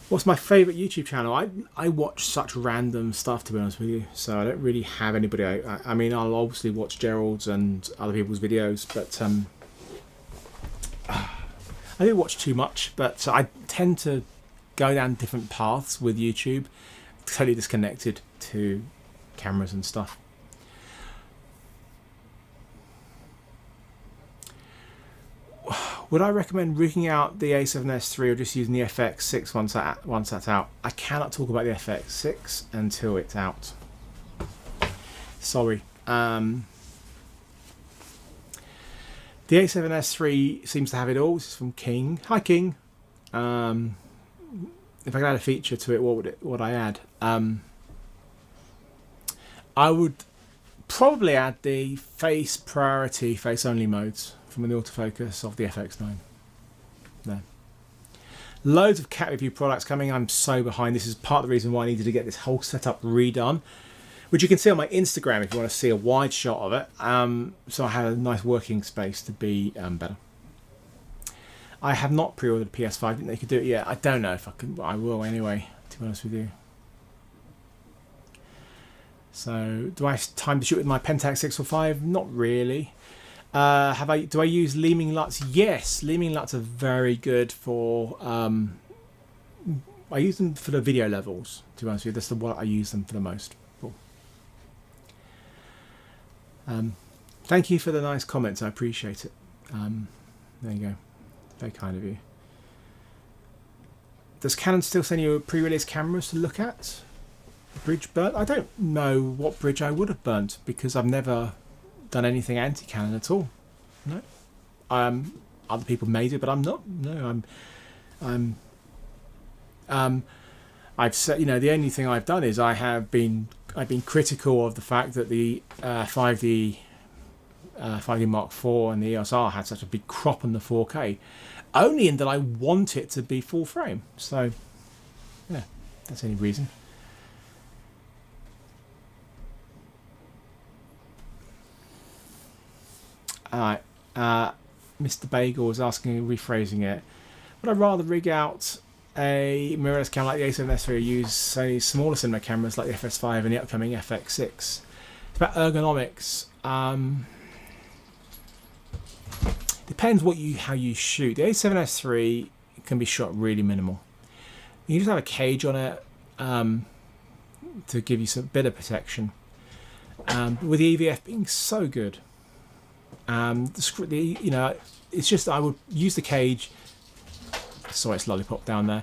What's my favourite YouTube channel? I watch such random stuff, to be honest with you. So I don't really have anybody. I mean, I'll obviously watch Gerald's and other people's videos, but I do watch too much. But I tend to go down different paths with YouTube, totally disconnected to cameras and stuff. Would I recommend rigging out the A7S III or just using the FX6 once that's out? I cannot talk about the FX6 until it's out. Sorry. The A7S III seems to have it all. This is from King. Hi, King. If I could add a feature to it, what would I add? I would probably add the face priority, face only modes from the autofocus of the FX9. There. Loads of cat review products coming. I'm so behind. This is part of the reason why I needed to get this whole setup redone, which you can see on my Instagram if you want to see a wide shot of it. So I had a nice working space to be better. I have not pre-ordered PS5. Didn't they could do it yet? I don't know if I can. I will anyway, to be honest with you. So, do I have time to shoot with my Pentax 645? Not really. Do I use Leeming LUTs? Yes, Leeming LUTs are very good for I use them for the video levels, to be honest with you. That's what I use them for the most. Cool. Thank you for the nice comments. I appreciate it. There you go. Very kind of you. Does Canon still send you pre-release cameras to look at? Bridge burnt? I don't know what bridge I would have burnt because I've never done anything anti-Canon at all. No. Other people may do, but I'm not. No, I've said, you know, the only thing I've done is I've been critical of the fact that the 5D Mark IV and the EOS R had such a big crop on the 4K, only in that I want it to be full frame. So, yeah, that's the only reason. All right, Mr. Bagel was asking, rephrasing it. Would I rather rig out a mirrorless camera like the A7S III or use, say, smaller cinema cameras like the FS5 and the upcoming FX6? It's about ergonomics. Depends how you shoot. The A7S III can be shot really minimal. You just have a cage on it to give you some bit of protection. With the EVF being so good, you know, it's just I would use the cage. Sorry, it's lollipop down there.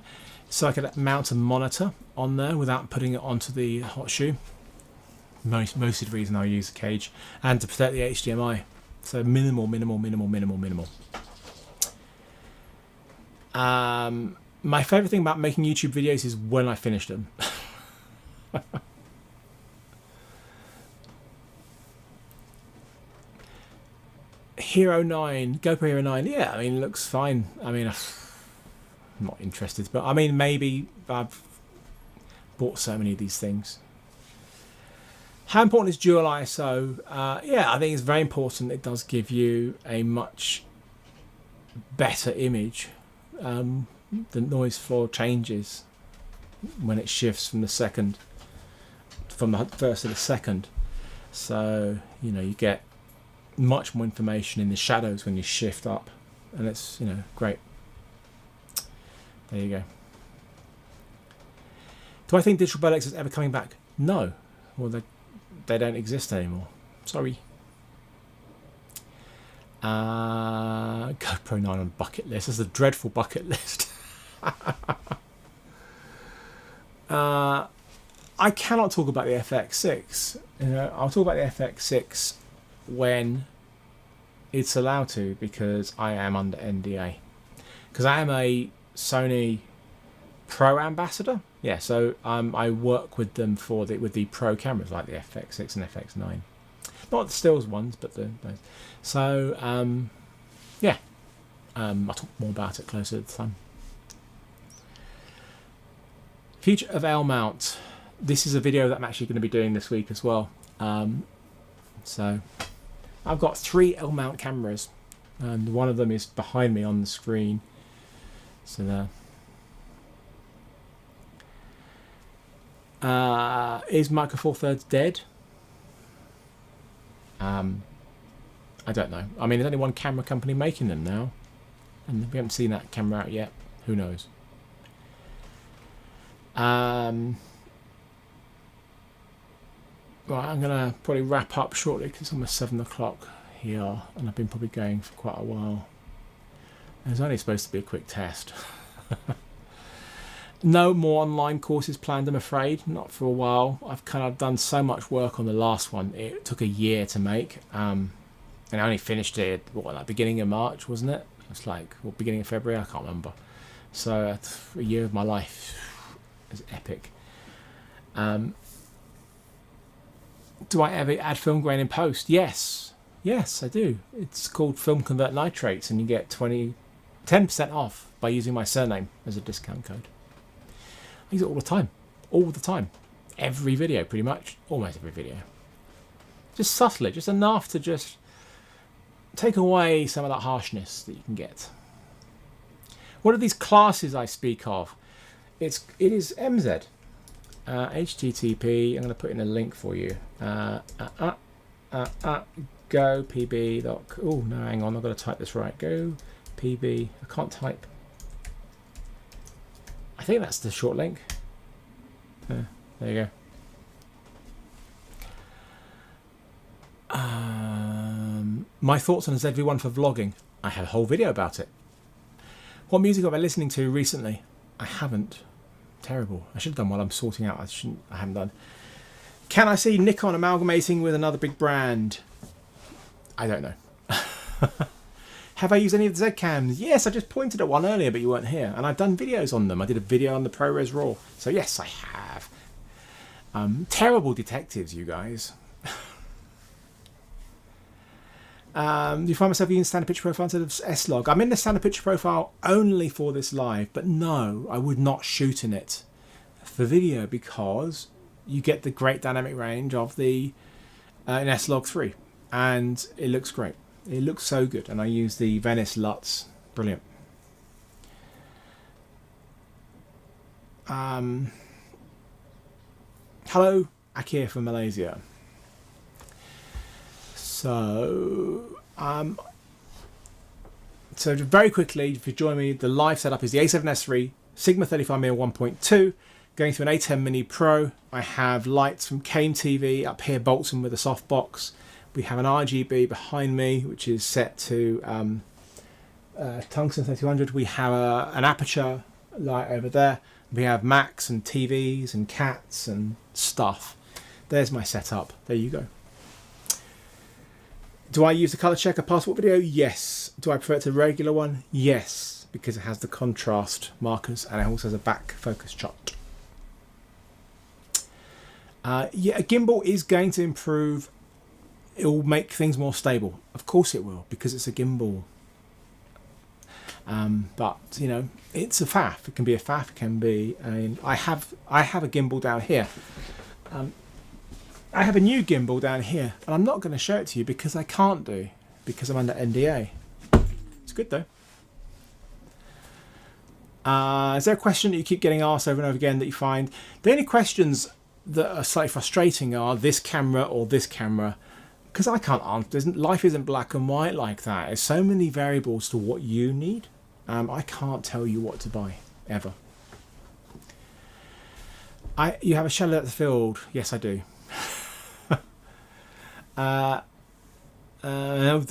So I could mount a monitor on there without putting it onto the hot shoe. Most of the reason I use the cage, and to protect the HDMI. So minimal. My favourite thing about making YouTube videos is when I finish them. Hero 9, GoPro Hero 9, yeah, I mean, it looks fine. I mean, I'm not interested, but I mean, maybe I've bought so many of these things. How important is dual ISO? Yeah, I think it's very important. It does give you a much better image. The noise floor changes when it shifts from the first to the second. So, you know, you get much more information in the shadows when you shift up, and it's, you know, great. There you go. Do I think digital Bolex is ever coming back? No. Well, they don't exist anymore. Sorry. GoPro 9 on bucket list. That's a dreadful bucket list. I cannot talk about the FX6. You know, I'll talk about the FX6 when it's allowed to, because I am under NDA. Because I am a Sony Pro ambassador. Yeah, so I work with them with the Pro cameras like the FX6 and FX9. Not the stills ones, but those. So, yeah. I'll talk more about it closer to the time. Future of L mount. This is a video that I'm actually going to be doing this week as well. So I've got 3 L mount cameras, and one of them is behind me on the screen. So there. Is Micro Four Thirds dead? I don't know. I mean, there's only one camera company making them now, and we haven't seen that camera out yet. Who knows? Right, I'm gonna probably wrap up shortly because it's almost 7 o'clock here, and I've been probably going for quite a while. It's only supposed to be a quick test. No more online courses planned, I'm afraid. Not for a while. I've kind of done so much work on the last one. It took a year to make, and I only finished it like beginning of March, wasn't it? It's like beginning of February. I can't remember. So a year of my life is epic. Do I ever add film grain in post? Yes, I do. It's called Film Convert Nitrates, and you get 10% off by using my surname as a discount code. I use it all the time, every video, pretty much, almost every video. Just subtly, just enough to just take away some of that harshness that you can get. What are these classes I speak of? It is MZ. HTTP, I'm going to put in a link for you. Go pb. Oh no, hang on, I've got to type this right. Go pb. I can't type. I think that's the short link. There you go. My thoughts on a ZV-1 for vlogging. I have a whole video about it. What music have I been listening to recently? I haven't. Terrible. I should have done while I'm sorting out. I haven't done. Can I see Nikon amalgamating with another big brand? I don't know. Have I used any of the Z-cams? Yes, I just pointed at one earlier, but you weren't here. And I've done videos on them. I did a video on the ProRes RAW. So yes, I have. Terrible detectives, you guys. Do you find myself using standard picture profile instead of S-Log? I'm in the standard picture profile only for this live, but no, I would not shoot in it for video because you get the great dynamic range of the in S-Log 3, and it looks great. It looks so good, and I use the Venice LUTs. Brilliant. Hello, Akir from Malaysia. So just very quickly, if you join me, the live setup is the A7S III, Sigma 35mm 1.2, going through an A10 Mini Pro. I have lights from Canon TV up here, Bolton with a softbox. We have an RGB behind me, which is set to tungsten 3200. We have an aperture light over there. We have Macs and TVs and cats and stuff. There's my setup. There you go. Do I use the color checker passport video? Yes. Do I prefer it to the regular one? Yes, because it has the contrast markers and it also has a back focus shot. Yeah, a gimbal is going to improve. It will make things more stable. Of course it will, because it's a gimbal. But you know, it's a faff. It can be a faff. It can be. I have a gimbal down here. I have a new gimbal down here, and I'm not going to show it to you because I can't do, because I'm under NDA. It's good though. Is there a question that you keep getting asked over and over again that you find? The only questions that are slightly frustrating are this camera or this camera, because I can't answer. Life isn't black and white like that. There's so many variables to what you need. I can't tell you what to buy, ever. You have a shallow depth of field. Yes, I do. The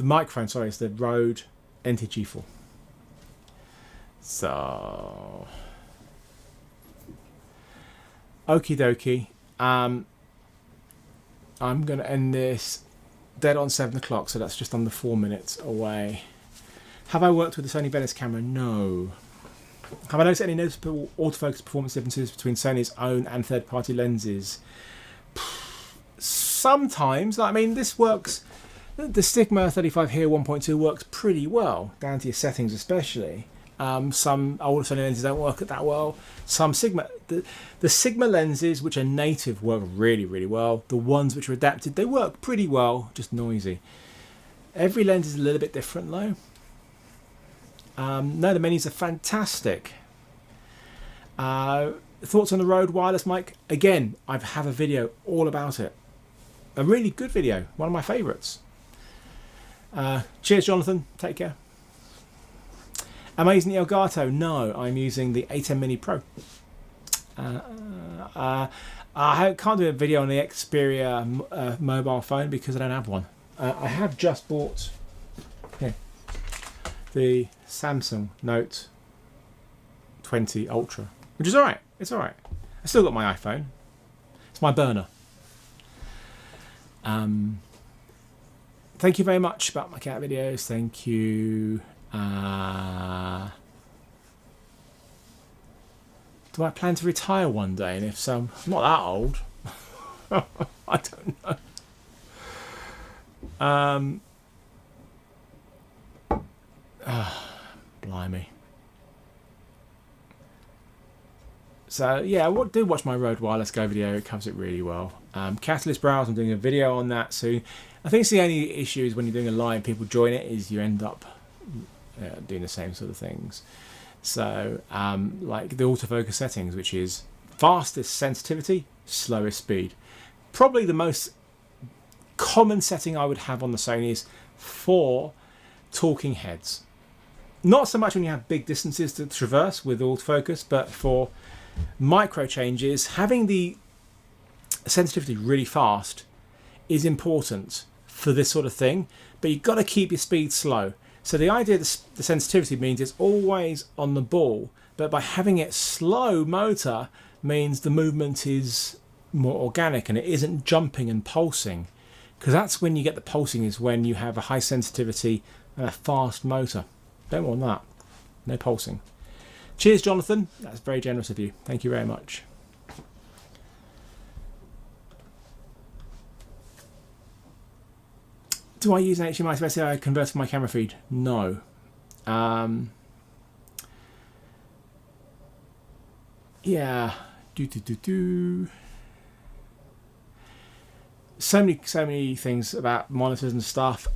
microphone, sorry, it's the Rode NTG4. So, okie dokie. I'm going to end this dead on 7 o'clock, so that's just under 4 minutes away. Have I worked with the Sony Venice camera? No. Have I noticed any noticeable autofocus performance differences between Sony's own and third-party lenses? Sometimes. I mean, this works. The Sigma 35 here 1.2 works pretty well, down to your settings especially. Some older Sony lenses don't work that well. Some Sigma, the Sigma lenses which are native work really, really well. The ones which are adapted, they work pretty well, just noisy. Every lens is a little bit different though. No, the menus are fantastic. Thoughts on the Rode wireless mic? Again, I have a video all about it. A really good video, one of my favourites. Cheers, Jonathan. Take care. Am I using the Elgato? No, I'm using the A10 Mini Pro. I can't do a video on the Xperia mobile phone because I don't have one. I have just bought the Samsung Note 20 Ultra, which is alright. It's alright. I still got my iPhone. It's my burner. Thank you very much about my cat videos. Thank you. Do I plan to retire one day? And if so, I'm not that old. I don't know. Blimey. So yeah, do watch my Rode Wireless Go video. It covers it really well. Catalyst Browse, I'm doing a video on that soon. I think it's the only issue is when you're doing a live, people join it, is you end up doing the same sort of things. So like the autofocus settings, which is fastest sensitivity, slowest speed. Probably the most common setting I would have on the Sony is for talking heads. Not so much when you have big distances to traverse with autofocus, but for micro changes, having the sensitivity really fast is important for this sort of thing, but you've got to keep your speed slow. So the idea of the sensitivity means it's always on the ball, but by having it slow motor means the movement is more organic and it isn't jumping and pulsing, because that's when you get the pulsing, is when you have a high sensitivity and a fast motor. Don't want that. No pulsing. Cheers, Jonathan. That's very generous of you. Thank you very much. Do I use an HDMI especially converter for my camera feed? No. Yeah. So many things about monitors and stuff.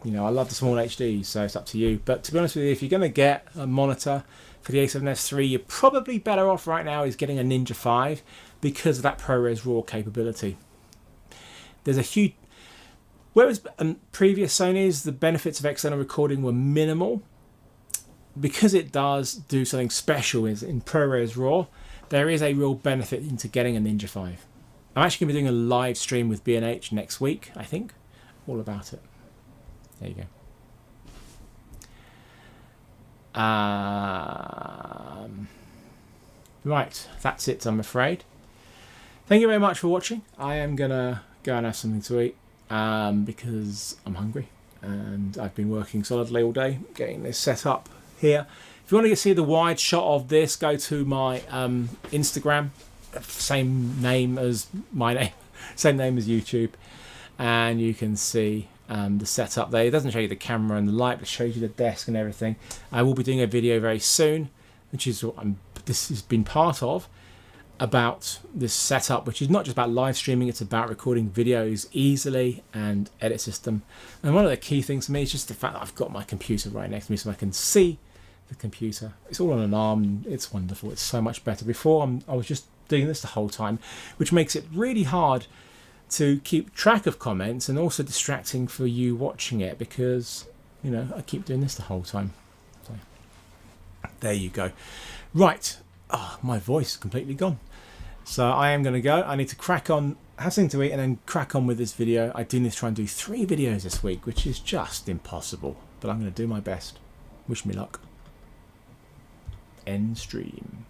You know, I love the small HD, so it's up to you. But to be honest with you, if you're going to get a monitor for the A7S III, you're probably better off right now is getting a Ninja 5 because of that ProRes RAW capability. There's a huge... Whereas previous Sonys, the benefits of external recording were minimal, because it does do something special in ProRes RAW, there is a real benefit into getting a Ninja 5. I'm actually going to be doing a live stream with B&H next week, I think, all about it. There you go. Right, that's it, I'm afraid. Thank you very much for watching. I am going to go and have something to eat because I'm hungry and I've been working solidly all day getting this set up here. If you want to see the wide shot of this, go to my Instagram, same name as my name, same name as YouTube, and you can see the setup there. It doesn't show you the camera and the light, but it shows you the desk and everything. I will be doing a video very soon, which is what this has been part of, about this setup, which is not just about live streaming, it's about recording videos easily and edit system. And one of the key things for me is just the fact that I've got my computer right next to me so I can see the computer. It's all on an arm and it's wonderful. It's so much better. Before I was just doing this the whole time, which makes it really hard to keep track of comments and also distracting for you watching it, because you know I keep doing this the whole time. So there you go. Right, my voice is completely gone, so I am going to go. I need to crack on, have something to eat, and then crack on with this video. I do need to try and do 3 videos this week, which is just impossible, but I'm going to do my best. Wish me luck. End stream.